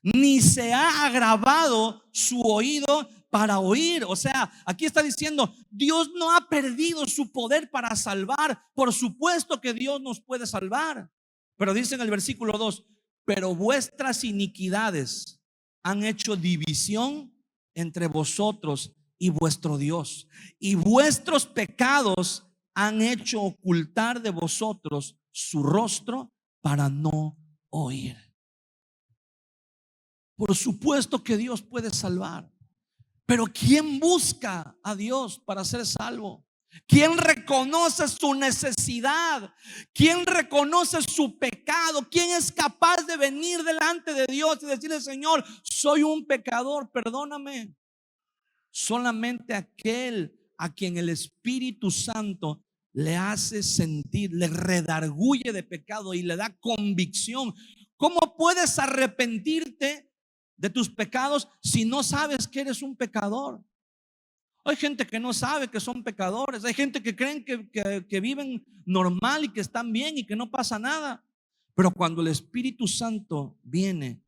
ni se ha agravado su oído para oír. O sea, aquí está diciendo, Dios no ha perdido su poder para salvar. Por supuesto que Dios nos puede salvar. Pero dice en el versículo 2, pero vuestras iniquidades han hecho división entre vosotros y vuestro Dios, y vuestros pecados han hecho ocultar de vosotros su rostro para no oír. Por supuesto que Dios puede salvar, pero ¿quién busca a Dios para ser salvo? ¿Quién reconoce su necesidad? ¿Quién reconoce su pecado? ¿Quién es capaz de venir delante de Dios y decirle, Señor, soy un pecador, perdóname? Solamente aquel a quien el Espíritu Santo le hace sentir, le redarguye de pecado y le da convicción. ¿Cómo puedes arrepentirte de tus pecados si no sabes que eres un pecador? Hay gente que no sabe que son pecadores. Hay gente que creen que viven normal y que están bien y que no pasa nada. Pero cuando el Espíritu Santo viene,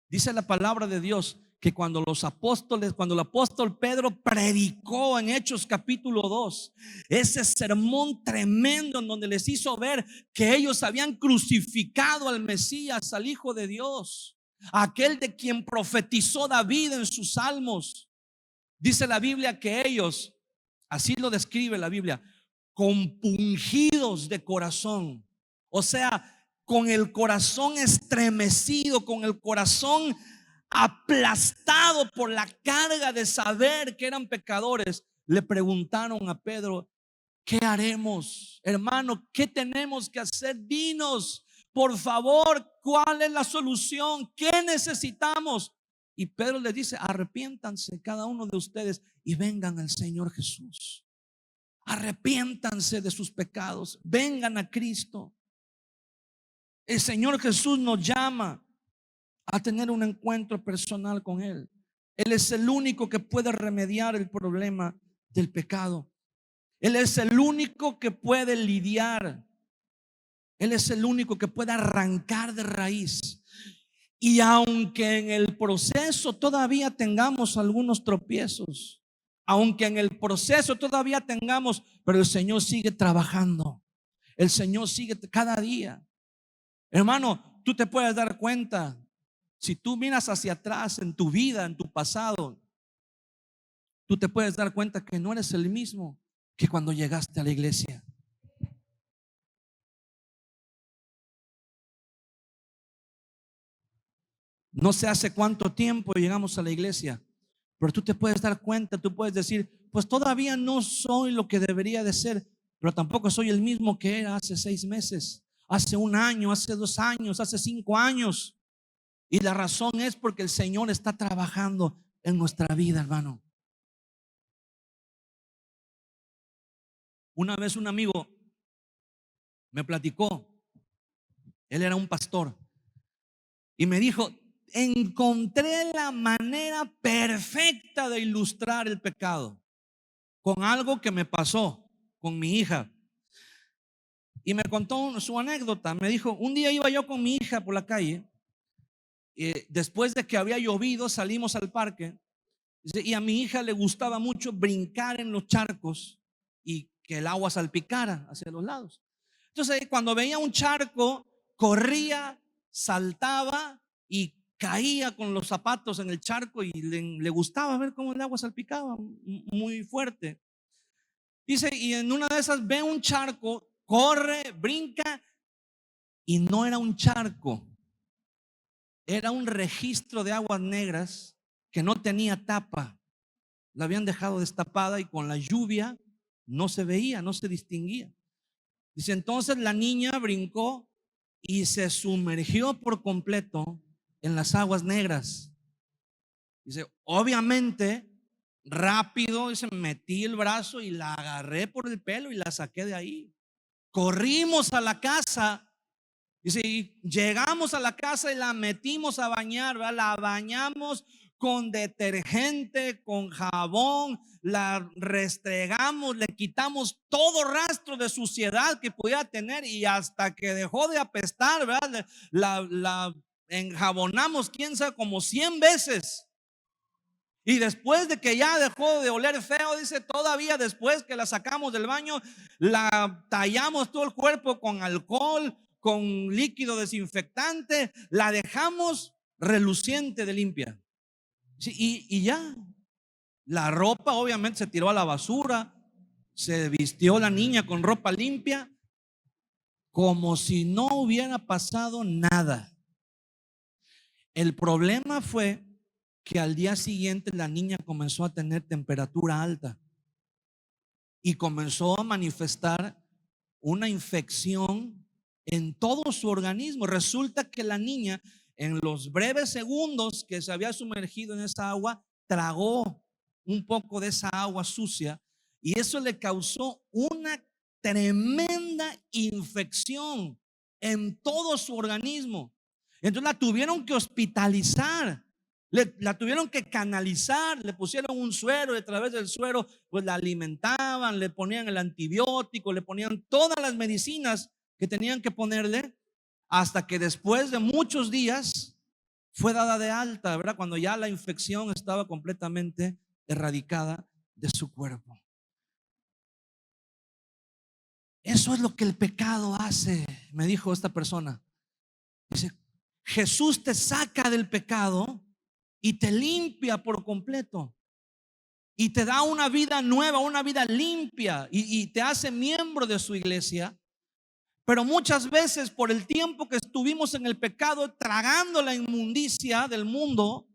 dice la palabra de Dios que cuando el apóstol Pedro predicó en Hechos capítulo 2, ese sermón tremendo en donde les hizo ver que ellos habían crucificado al Mesías, al Hijo de Dios, aquel de quien profetizó David en sus salmos. Dice la Biblia que ellos, así lo describe la Biblia, compungidos de corazón, o sea, con el corazón estremecido, con el corazón aplastado por la carga de saber que eran pecadores, le preguntaron a Pedro, ¿qué haremos, hermano? ¿Qué tenemos que hacer? Dinos, por favor, ¿cuál es la solución? ¿Qué necesitamos? Y Pedro les dice, arrepiéntanse cada uno de ustedes y vengan al Señor Jesús. Arrepiéntanse de sus pecados, vengan a Cristo. El Señor Jesús nos llama a tener un encuentro personal con Él. Él es el único que puede remediar el problema del pecado. Él es el único que puede lidiar. Él es el único que puede arrancar de raíz. Y aunque en el proceso todavía tengamos algunos tropiezos, aunque en el proceso todavía tengamos, pero el Señor sigue trabajando. El Señor sigue cada día. Hermano, tú te puedes dar cuenta, si tú miras hacia atrás en tu vida, en tu pasado, tú te puedes dar cuenta que no eres el mismo que cuando llegaste a la iglesia. No sé hace cuánto tiempo llegamos a la iglesia, pero tú te puedes dar cuenta, tú puedes decir, pues todavía no soy lo que debería de ser, pero tampoco soy el mismo que era hace 6 meses, hace 1 año, hace 2 años, hace 5 años. Y la razón es porque el Señor está trabajando en nuestra vida, hermano. Una vez un amigo me platicó, él era un pastor, y me dijo, encontré la manera perfecta de ilustrar el pecado con algo que me pasó con mi hija. Y me contó su anécdota. Me dijo, un día iba yo con mi hija por la calle, después de que había llovido salimos al parque, y a mi hija le gustaba mucho brincar en los charcos y que el agua salpicara hacia los lados. Entonces cuando veía un charco, corría, saltaba y caía con los zapatos en el charco, y le gustaba ver cómo el agua salpicaba muy fuerte. Dice, y en una de esas ve un charco, corre, brinca, y no era un charco, era un registro de aguas negras que no tenía tapa. La habían dejado destapada y con la lluvia no se veía, no se distinguía. Dice, entonces la niña brincó y se sumergió por completo en las aguas negras. Dice, obviamente, rápido, dice, metí el brazo y la agarré por el pelo y la saqué de ahí. Corrimos a la casa. Dice, y llegamos a la casa y la metimos a bañar, ¿verdad? La bañamos con detergente, con jabón, la restregamos, le quitamos todo rastro de suciedad que pudiera tener, y hasta que dejó de apestar, ¿verdad? La enjabonamos, quién sabe, como 100 veces. Y después de que ya dejó de oler feo, dice, todavía después que la sacamos del baño, la tallamos todo el cuerpo con alcohol, con líquido desinfectante, la dejamos reluciente de limpia. Sí, y ya, la ropa obviamente se tiró a la basura, se vistió la niña con ropa limpia, como si no hubiera pasado nada. El problema fue que al día siguiente la niña comenzó a tener temperatura alta y comenzó a manifestar una infección en todo su organismo. Resulta que la niña, en los breves segundos que se había sumergido en esa agua, tragó un poco de esa agua sucia y eso le causó una tremenda infección en todo su organismo. Entonces la tuvieron que hospitalizar. La tuvieron que canalizar, le pusieron un suero y a través del suero pues la alimentaban, le ponían el antibiótico, le ponían todas las medicinas que tenían que ponerle, hasta que después de muchos días fue dada de alta, ¿verdad? Cuando ya la infección estaba completamente erradicada de su cuerpo. Eso es lo que el pecado hace, me dijo esta persona. Dice, Jesús te saca del pecado y te limpia por completo y te da una vida nueva, una vida limpia y te hace miembro de su iglesia. Pero muchas veces por el tiempo que estuvimos en el pecado, tragando la inmundicia del mundo,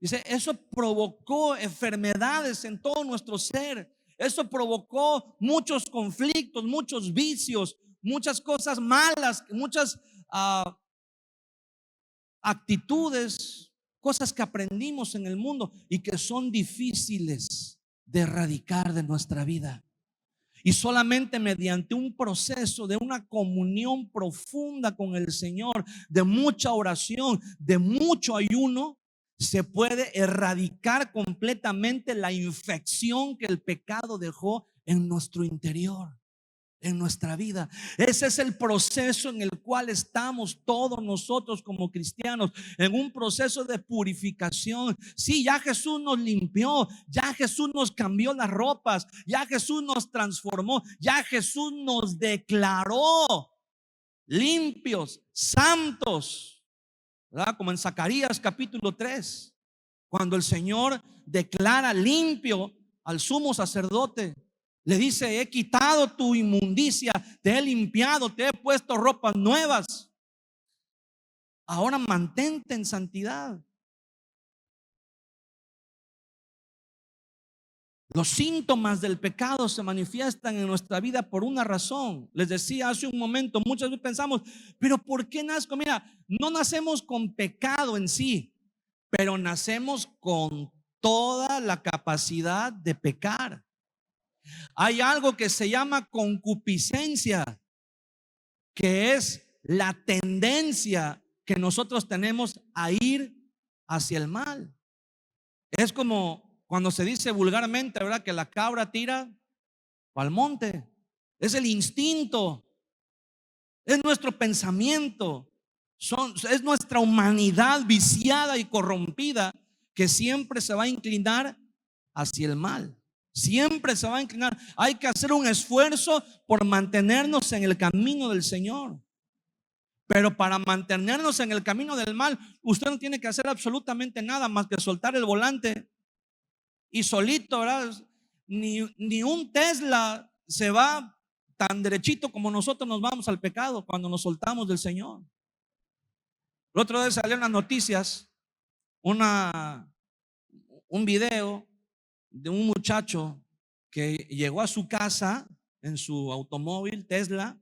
dice, eso provocó enfermedades en todo nuestro ser. Eso provocó muchos conflictos, muchos vicios, muchas cosas malas, muchas actitudes, cosas que aprendimos en el mundo y que son difíciles de erradicar de nuestra vida. Y solamente mediante un proceso de una comunión profunda con el Señor, de mucha oración, de mucho ayuno, se puede erradicar completamente la infección que el pecado dejó en nuestro interior, en nuestra vida. Ese es el proceso en el cual estamos todos nosotros como cristianos, en un proceso de purificación. Sí, ya Jesús nos limpió, ya Jesús nos cambió las ropas, ya Jesús nos transformó, ya Jesús nos declaró limpios, santos, ¿verdad? Como en Zacarías capítulo 3, cuando el Señor declara limpio al sumo sacerdote. Le dice, he quitado tu inmundicia, te he limpiado, te he puesto ropas nuevas. Ahora mantente en santidad. Los síntomas del pecado se manifiestan en nuestra vida por una razón. Les decía hace un momento, muchas veces pensamos, pero ¿por qué nazco? Mira, no nacemos con pecado en sí, pero nacemos con toda la capacidad de pecar. Hay algo que se llama concupiscencia, que es la tendencia que nosotros tenemos a ir hacia el mal. Es como cuando se dice vulgarmente, ¿verdad? Que la cabra tira al monte. Es el instinto, es nuestro pensamiento, es nuestra humanidad viciada y corrompida que siempre se va a inclinar hacia el mal. Siempre se va a inclinar. Hay que hacer un esfuerzo por mantenernos en el camino del Señor. Pero para mantenernos en el camino del mal, usted no tiene que hacer absolutamente nada más que soltar el volante y solito, ¿verdad? Ni un Tesla se va tan derechito como nosotros nos vamos al pecado cuando nos soltamos del Señor. El otro día salió en las noticias un video de un muchacho que llegó a su casa en su automóvil Tesla,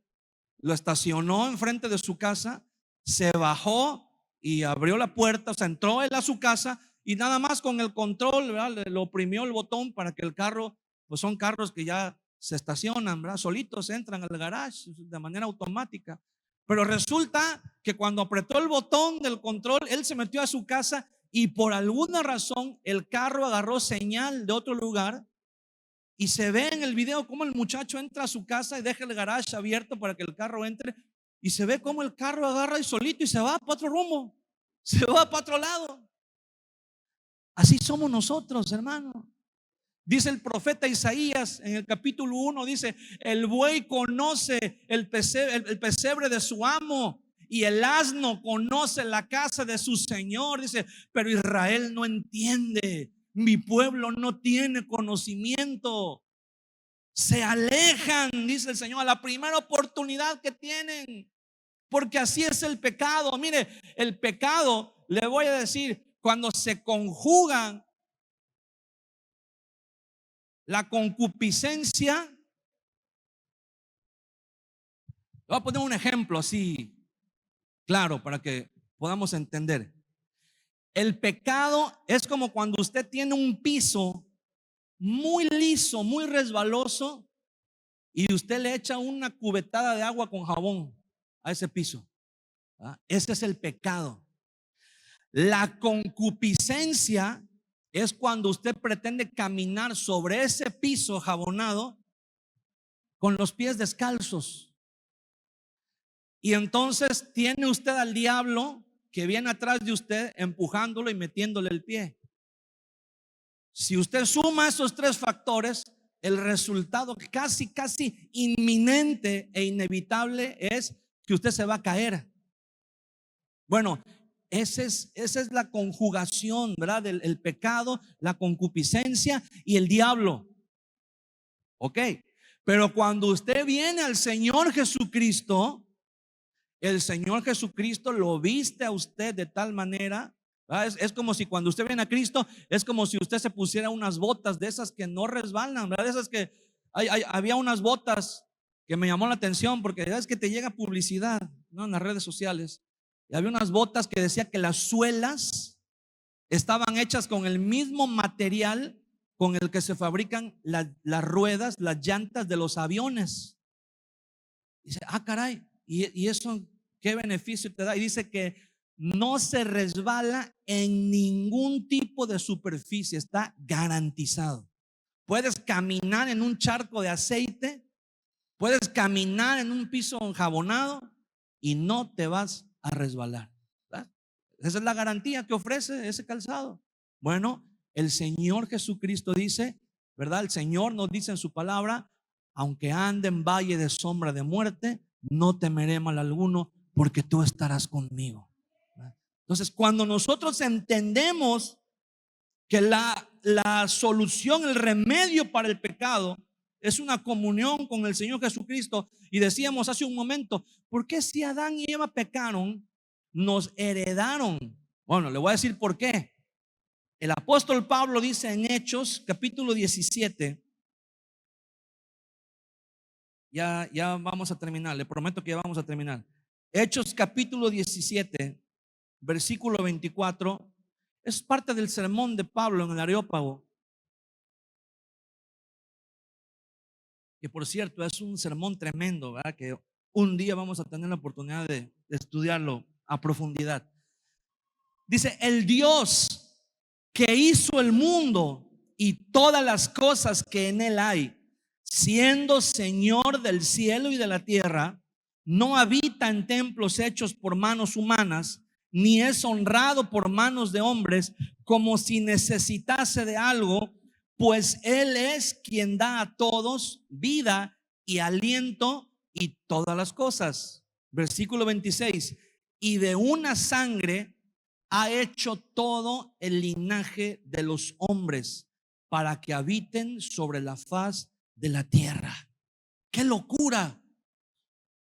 lo estacionó enfrente de su casa, se bajó y abrió la puerta, o sea, entró él a su casa y nada más con el control, ¿verdad? Le oprimió el botón para que el carro, pues son carros que ya se estacionan, ¿verdad? Solitos entran al garage de manera automática. Pero resulta que cuando apretó el botón del control, él se metió a su casa y por alguna razón el carro agarró señal de otro lugar y se ve en el video cómo el muchacho entra a su casa y deja el garage abierto para que el carro entre y se ve cómo el carro agarra y solito y se va para otro rumbo, se va para otro lado. Así somos nosotros, hermano. Dice el profeta Isaías en el capítulo 1, dice: el buey conoce el pesebre de su amo, y el asno conoce la casa de su señor. Dice: pero Israel no entiende, mi pueblo no tiene conocimiento. Se alejan, dice el Señor, a la primera oportunidad que tienen, porque así es el pecado. Mire, el pecado, le voy a decir, cuando se conjugan la concupiscencia. Voy a poner un ejemplo así claro para que podamos entender. El pecado es como cuando usted tiene un piso muy liso, muy resbaloso, y usted le echa una cubetada de agua con jabón a ese piso. Ese es el pecado. La concupiscencia es cuando usted pretende caminar sobre ese piso jabonado con los pies descalzos. Y entonces tiene usted al diablo que viene atrás de usted empujándolo y metiéndole el pie. Si usted suma esos tres factores, el resultado casi inminente e inevitable es que usted se va a caer. Bueno, esa es la conjugación, ¿verdad? El pecado, la concupiscencia y el diablo. Ok, pero cuando usted viene al Señor Jesucristo, el Señor Jesucristo lo viste a usted de tal manera. Es como si cuando usted viene a Cristo, es como si usted se pusiera unas botas de esas que no resbalan, ¿verdad? De esas que había unas botas que me llamó la atención, porque es que te llega publicidad, ¿no?, en las redes sociales. Y había unas botas que decía que las suelas estaban hechas con el mismo material con el que se fabrican las ruedas, las llantas de los aviones. Dice: ah, caray, y eso, ¿qué beneficio te da? Y dice que no se resbala en ningún tipo de superficie, está garantizado. Puedes caminar en un charco de aceite, puedes caminar en un piso enjabonado y no te vas a resbalar, ¿verdad? Esa es la garantía que ofrece ese calzado. Bueno, el Señor Jesucristo dice, ¿verdad? El Señor nos dice en su palabra: aunque ande en valle de sombra de muerte, no temeré mal alguno, porque tú estarás conmigo. Entonces, cuando nosotros entendemos que la solución, el remedio para el pecado es una comunión con el Señor Jesucristo, y decíamos hace un momento: ¿por qué si Adán y Eva pecaron, nos heredaron? Bueno, le voy a decir por qué. El apóstol Pablo dice en Hechos capítulo 17, ya vamos a terminar, le prometo que ya vamos a terminar. Hechos capítulo 17, versículo 24, es parte del sermón de Pablo en el Areópago, que por cierto es un sermón tremendo, ¿verdad? Que un día vamos a tener la oportunidad de estudiarlo a profundidad. Dice: el Dios que hizo el mundo y todas las cosas que en él hay, siendo Señor del cielo y de la tierra, no habita en templos hechos por manos humanas, ni es honrado por manos de hombres, como si necesitase de algo, pues Él es quien da a todos vida y aliento y todas las cosas. Versículo 26: y de una sangre ha hecho todo el linaje de los hombres, para que habiten sobre la faz de la tierra. ¡Qué locura!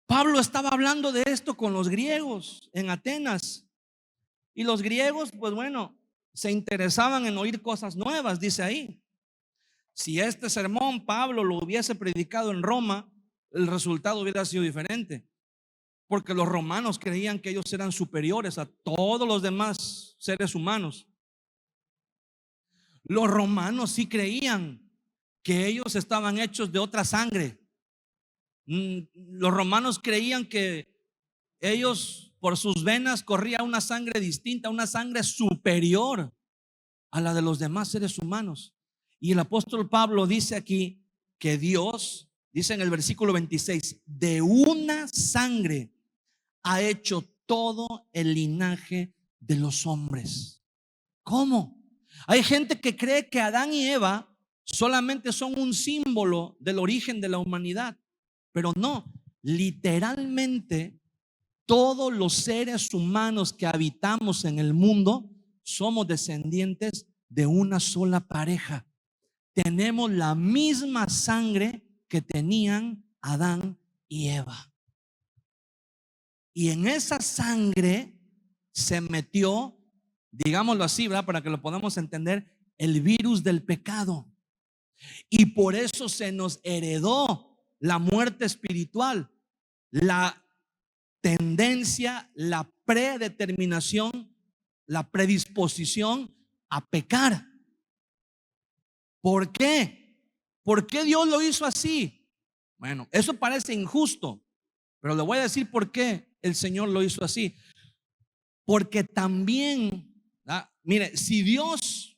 Pablo estaba hablando de esto con los griegos en Atenas, y los griegos, pues bueno, se interesaban en oír cosas nuevas. Dice ahí: si este sermón Pablo lo hubiese predicado en Roma, el resultado hubiera sido diferente, porque los romanos creían que ellos eran superiores a todos los demás seres humanos. Los romanos sí creían que ellos estaban hechos de otra sangre. Los romanos creían que ellos, por sus venas corría una sangre distinta, una sangre superior a la de los demás seres humanos. Y el apóstol Pablo dice aquí que Dios, dice en el versículo 26, de una sangre ha hecho todo el linaje de los hombres. ¿Cómo? Hay gente que cree que Adán y Eva solamente son un símbolo del origen de la humanidad, pero no, literalmente todos los seres humanos que habitamos en el mundo somos descendientes de una sola pareja. Tenemos la misma sangre que tenían Adán y Eva. Y en esa sangre se metió, digámoslo así, ¿verdad? Para que lo podamos entender, el virus del pecado. Y por eso se nos heredó la muerte espiritual, la tendencia, la predeterminación, la predisposición a pecar. ¿Por qué? ¿Por qué Dios lo hizo así? Bueno, eso parece injusto, pero le voy a decir por qué el Señor lo hizo así. Porque también, mire, si Dios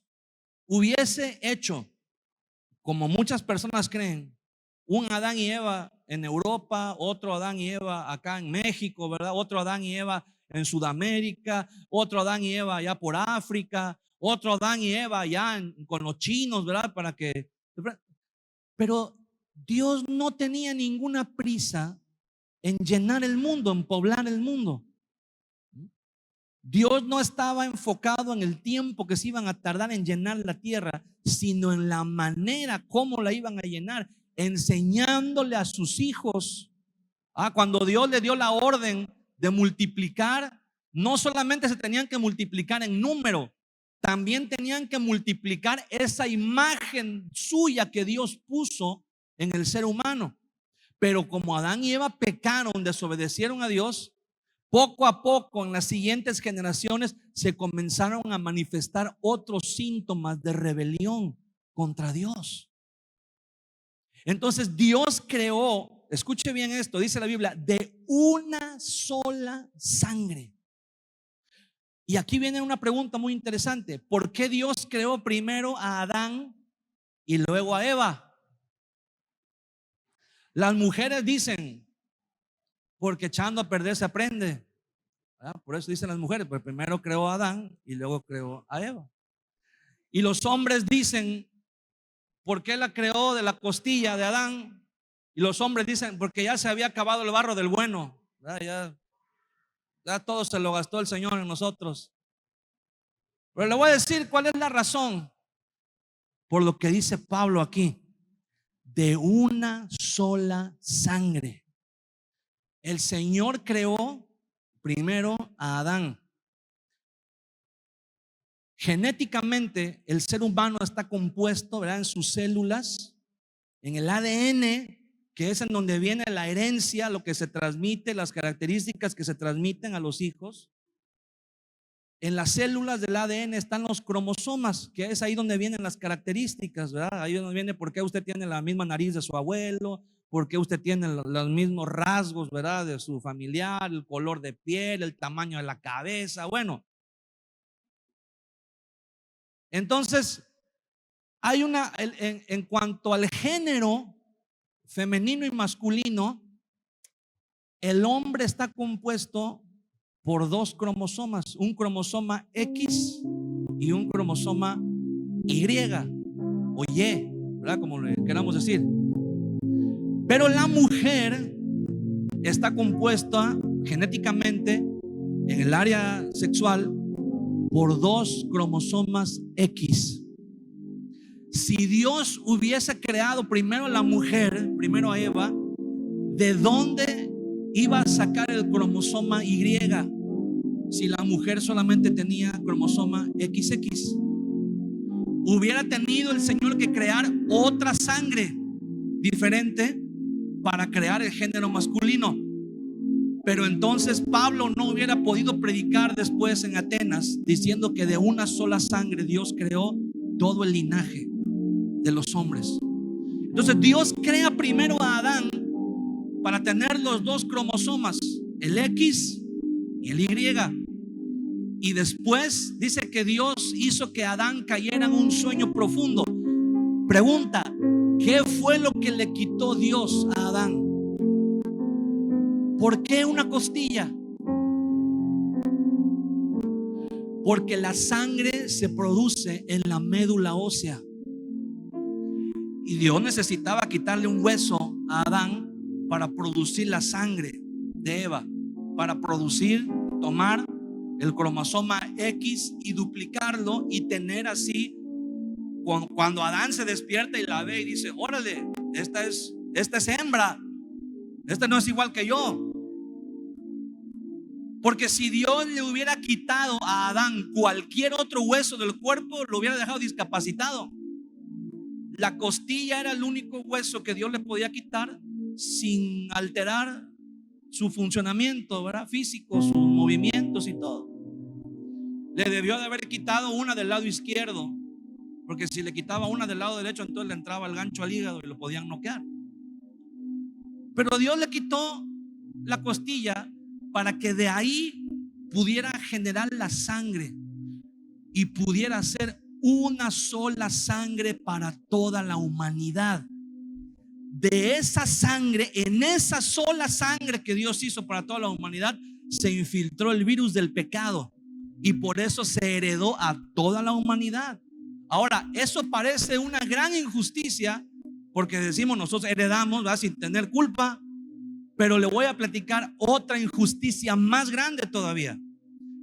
hubiese hecho, como muchas personas creen, un Adán y Eva en Europa, otro Adán y Eva acá en México, ¿verdad? Otro Adán y Eva en Sudamérica, otro Adán y Eva allá por África, otro Adán y Eva allá con los chinos, ¿verdad? Pero Dios no tenía ninguna prisa en llenar el mundo, en poblar el mundo. Dios no estaba enfocado en el tiempo que se iban a tardar en llenar la tierra, sino en la manera como la iban a llenar, enseñándole a sus hijos. Cuando Dios le dio la orden de multiplicar, no solamente se tenían que multiplicar en número, también tenían que multiplicar esa imagen suya que Dios puso en el ser humano. Pero como Adán y Eva pecaron, desobedecieron a Dios, poco a poco en las siguientes generaciones se comenzaron a manifestar otros síntomas de rebelión contra Dios. Entonces Dios creó, escuche bien esto, dice la Biblia, de una sola sangre. Y aquí viene una pregunta muy interesante: ¿por qué Dios creó primero a Adán y luego a Eva? Las mujeres dicen, porque echando a perder se aprende. Por eso dicen las mujeres, pues primero creó a Adán y luego creó a Eva. Y los hombres dicen, ¿por qué la creó de la costilla de Adán? Y los hombres dicen, porque ya se había acabado el barro del bueno. Ya todo se lo gastó el Señor en nosotros. Pero le voy a decir cuál es la razón. Por lo que dice Pablo aquí: de una sola sangre. El Señor creó primero a Adán. Genéticamente el ser humano está compuesto, ¿verdad?, en sus células, en el ADN, que es en donde viene la herencia, lo que se transmite, las características que se transmiten a los hijos. En las células del ADN están los cromosomas, que es ahí donde vienen las características, ¿verdad? Ahí donde viene por qué usted tiene la misma nariz de su abuelo, por qué usted tiene los mismos rasgos, ¿verdad?, de su familiar, el color de piel, el tamaño de la cabeza. Bueno, entonces hay en cuanto al género femenino y masculino, el hombre está compuesto por dos cromosomas, un cromosoma X y un cromosoma Y o Y, ¿verdad?, como le queramos decir. Pero la mujer está compuesta genéticamente en el área sexual por dos cromosomas X. Si Dios hubiese creado primero a la mujer, primero a Eva, ¿de dónde iba a sacar el cromosoma Y si la mujer solamente tenía cromosoma XX? Hubiera tenido el Señor que crear otra sangre diferente para crear el género masculino. Pero entonces Pablo no hubiera podido predicar después en Atenas diciendo que de una sola sangre Dios creó todo el linaje de los hombres. Entonces Dios crea primero a Adán para tener los dos cromosomas, el X y el Y. Y después dice que Dios hizo que Adán cayera en un sueño profundo. Pregunta: ¿qué fue lo que le quitó Dios a Adán? ¿Por qué una costilla? Porque la sangre se produce en la médula ósea. Y Dios necesitaba quitarle un hueso a Adán para producir la sangre de Eva, para producir, tomar el cromosoma X y duplicarlo y tener así, cuando Adán se despierta y la ve y dice: órale, esta es hembra, esta no es igual que yo. Porque si Dios le hubiera quitado a Adán cualquier otro hueso del cuerpo, lo hubiera dejado discapacitado. La costilla era el único hueso que Dios le podía quitar sin alterar su funcionamiento, ¿verdad? Físico, sus movimientos y todo. Le debió de haber quitado una del lado izquierdo, porque si le quitaba una del lado derecho, entonces le entraba el gancho al hígado y lo podían noquear. Pero Dios le quitó la costilla para que de ahí pudiera generar la sangre y pudiera ser una sola sangre para toda la humanidad. De esa sangre, en esa sola sangre que Dios hizo para toda la humanidad, se infiltró el virus del pecado y por eso se heredó a toda la humanidad. Ahora, eso parece una gran injusticia, porque decimos nosotros heredamos, ¿verdad?, sin tener culpa. Pero le voy a platicar otra injusticia más grande todavía.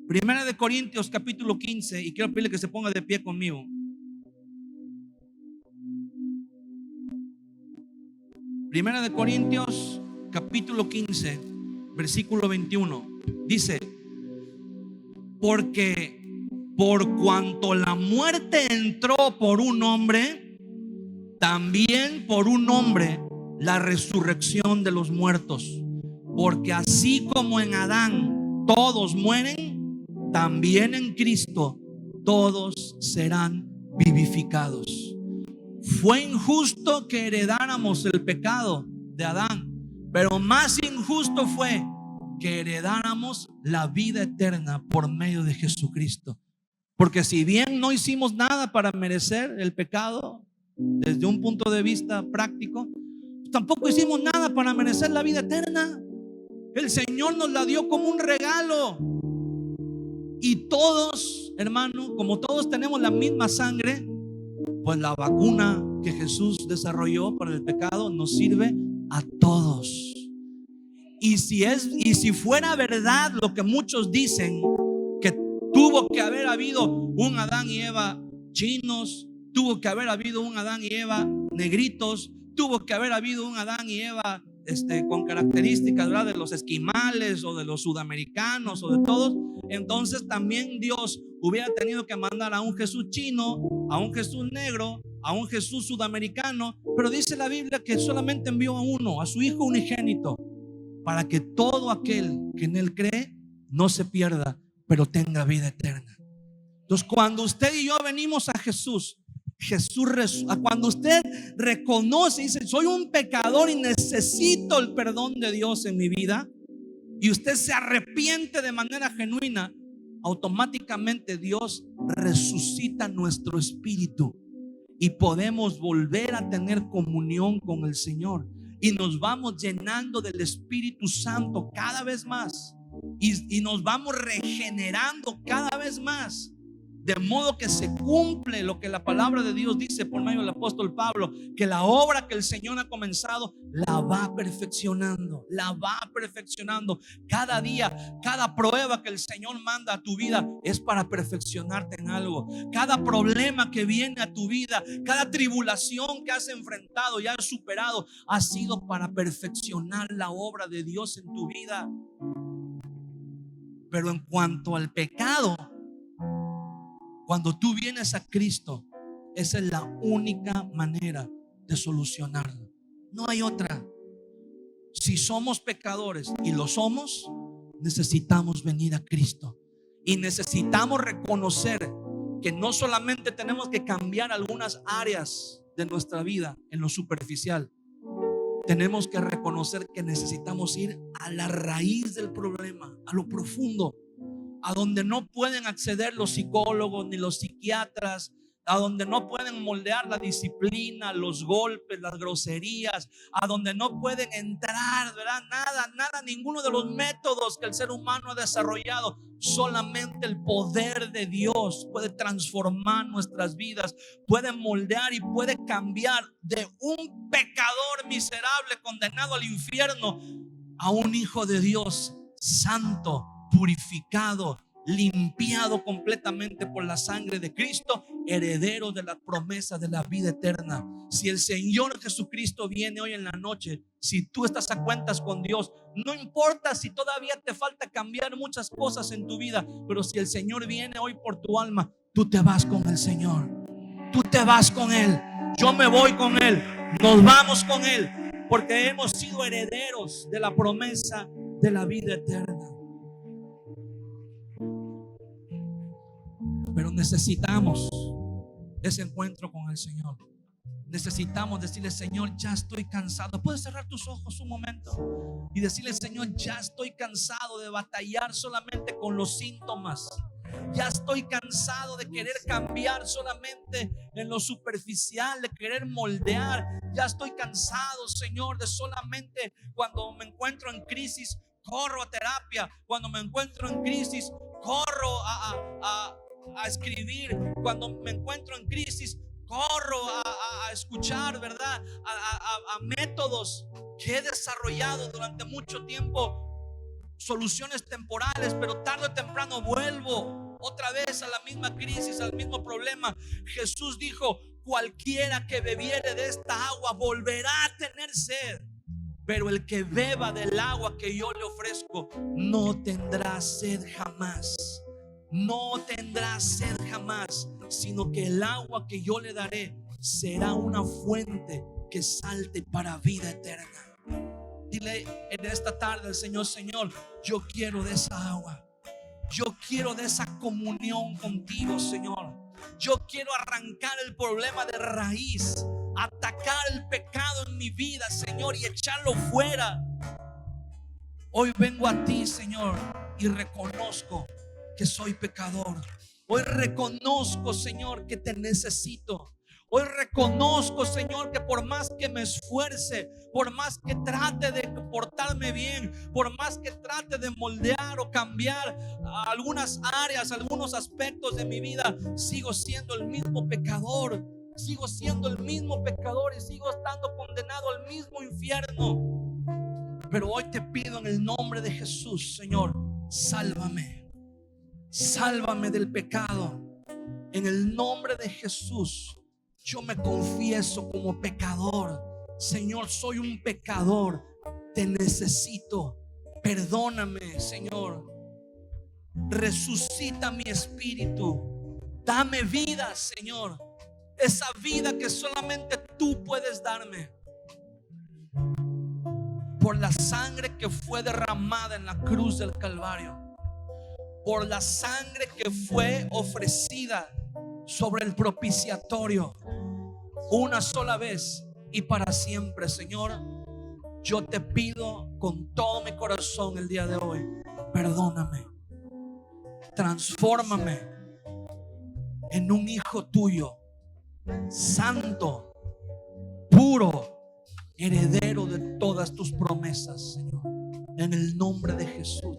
Primera de Corintios capítulo 15, y quiero pedirle que se ponga de pie conmigo. Primera de Corintios capítulo 15, versículo 21. Dice: porque por cuanto la muerte entró por un hombre, también por un hombre la resurrección de los muertos. Porque así como en Adán todos mueren, también en Cristo todos serán vivificados. Fue injusto que heredáramos el pecado de Adán, pero más injusto fue que heredáramos la vida eterna por medio de Jesucristo. Porque si bien no hicimos nada para merecer el pecado, desde un punto de vista práctico, tampoco hicimos nada para merecer la vida eterna. El Señor nos la dio como un regalo. Y todos, hermano, como todos tenemos la misma sangre, pues la vacuna que Jesús desarrolló para el pecado nos sirve a todos. Y si fuera verdad lo que muchos dicen, que tuvo que haber habido un Adán y Eva chinos, tuvo que haber habido un Adán y Eva negritos, tuvo que haber habido un Adán y Eva con características, ¿verdad?, de los esquimales o de los sudamericanos o de todos, entonces también Dios hubiera tenido que mandar a un Jesús chino, a un Jesús negro, a un Jesús sudamericano. Pero dice la Biblia que solamente envió a uno, a su Hijo unigénito, para que todo aquel que en él cree no se pierda, pero tenga vida eterna. Entonces, cuando usted y yo venimos a Jesús, cuando usted reconoce y dice: soy un pecador y necesito el perdón de Dios en mi vida, y usted se arrepiente de manera genuina, automáticamente Dios resucita nuestro espíritu y podemos volver a tener comunión con el Señor, y nos vamos llenando del Espíritu Santo cada vez más, y nos vamos regenerando cada vez más. De modo que se cumple lo que la palabra de Dios dice por medio del apóstol Pablo, que la obra que el Señor ha comenzado la va perfeccionando, cada día. Cada prueba que el Señor manda a tu vida es para perfeccionarte en algo. Cada problema que viene a tu vida, cada tribulación que has enfrentado y has superado, ha sido para perfeccionar la obra de Dios en tu vida. Pero en cuanto al pecado, cuando tú vienes a Cristo, esa es la única manera de solucionarlo. No hay otra. Si somos pecadores, y lo somos, necesitamos venir a Cristo. Y necesitamos reconocer que no solamente tenemos que cambiar algunas áreas de nuestra vida en lo superficial. Tenemos que reconocer que necesitamos ir a la raíz del problema, a lo profundo, a donde no pueden acceder los psicólogos, ni los psiquiatras, a donde no pueden moldear la disciplina, los golpes, las groserías, a donde no pueden entrar, ¿verdad? Nada, ninguno de los métodos que el ser humano ha desarrollado. Solamente el poder de Dios puede transformar nuestras vidas, puede moldear y puede cambiar de un pecador miserable condenado al infierno a un hijo de Dios santo, purificado, limpiado completamente por la sangre de Cristo, heredero de la promesa de la vida eterna. Si el Señor Jesucristo viene hoy en la noche, si tú estás a cuentas con Dios, no importa si todavía te falta cambiar muchas cosas en tu vida, pero si el Señor viene hoy por tu alma, tú te vas con el Señor, tú te vas con Él, yo me voy con Él, nos vamos con Él, porque hemos sido herederos de la promesa de la vida eterna. Pero necesitamos ese encuentro con el Señor. Necesitamos decirle: Señor, ya estoy cansado. Puedes cerrar tus ojos un momento y decirle: Señor, ya estoy cansado de batallar solamente con los síntomas. Ya estoy cansado de querer cambiar solamente en lo superficial, de querer moldear. Ya estoy cansado, Señor, de solamente cuando me encuentro en crisis corro a terapia. Cuando me encuentro en crisis corro a escribir. Cuando me encuentro en crisis corro a escuchar, ¿verdad? A métodos que he desarrollado durante mucho tiempo, soluciones temporales, pero tarde o temprano vuelvo otra vez a la misma crisis, al mismo problema. Jesús dijo: cualquiera que bebiere de esta agua volverá a tener sed, pero el que beba del agua que yo le ofrezco no tendrá sed jamás. No tendrá sed jamás, sino que el agua que yo le daré será una fuente que salte para vida eterna. Dile en esta tarde al Señor: Señor, yo quiero de esa agua. Yo quiero de esa comunión contigo, Señor. Yo quiero arrancar el problema de raíz, atacar el pecado en mi vida, Señor, y echarlo fuera. Hoy vengo a ti, Señor, y reconozco que soy pecador. Hoy reconozco, Señor, que te necesito. Hoy reconozco, Señor, que por más que me esfuerce, por más que trate de portarme bien, por más que trate de moldear o cambiar algunas áreas, algunos aspectos de mi vida, sigo siendo el mismo pecador. Sigo siendo el mismo pecador y sigo estando condenado al mismo infierno. Pero hoy te pido en el nombre de Jesús, Señor, sálvame. Sálvame del pecado. En el nombre de Jesús, yo me confieso como pecador. Señor, soy un pecador. Te necesito. Perdóname, Señor. Resucita mi espíritu. Dame vida, Señor. Esa vida que solamente tú puedes darme. Por la sangre que fue derramada en la cruz del Calvario. Por la sangre que fue ofrecida sobre el propiciatorio, una sola vez y para siempre. Señor, yo te pido con todo mi corazón el día de hoy: perdóname, transfórmame en un hijo tuyo, santo, puro, heredero de todas tus promesas, Señor, en el nombre de Jesús.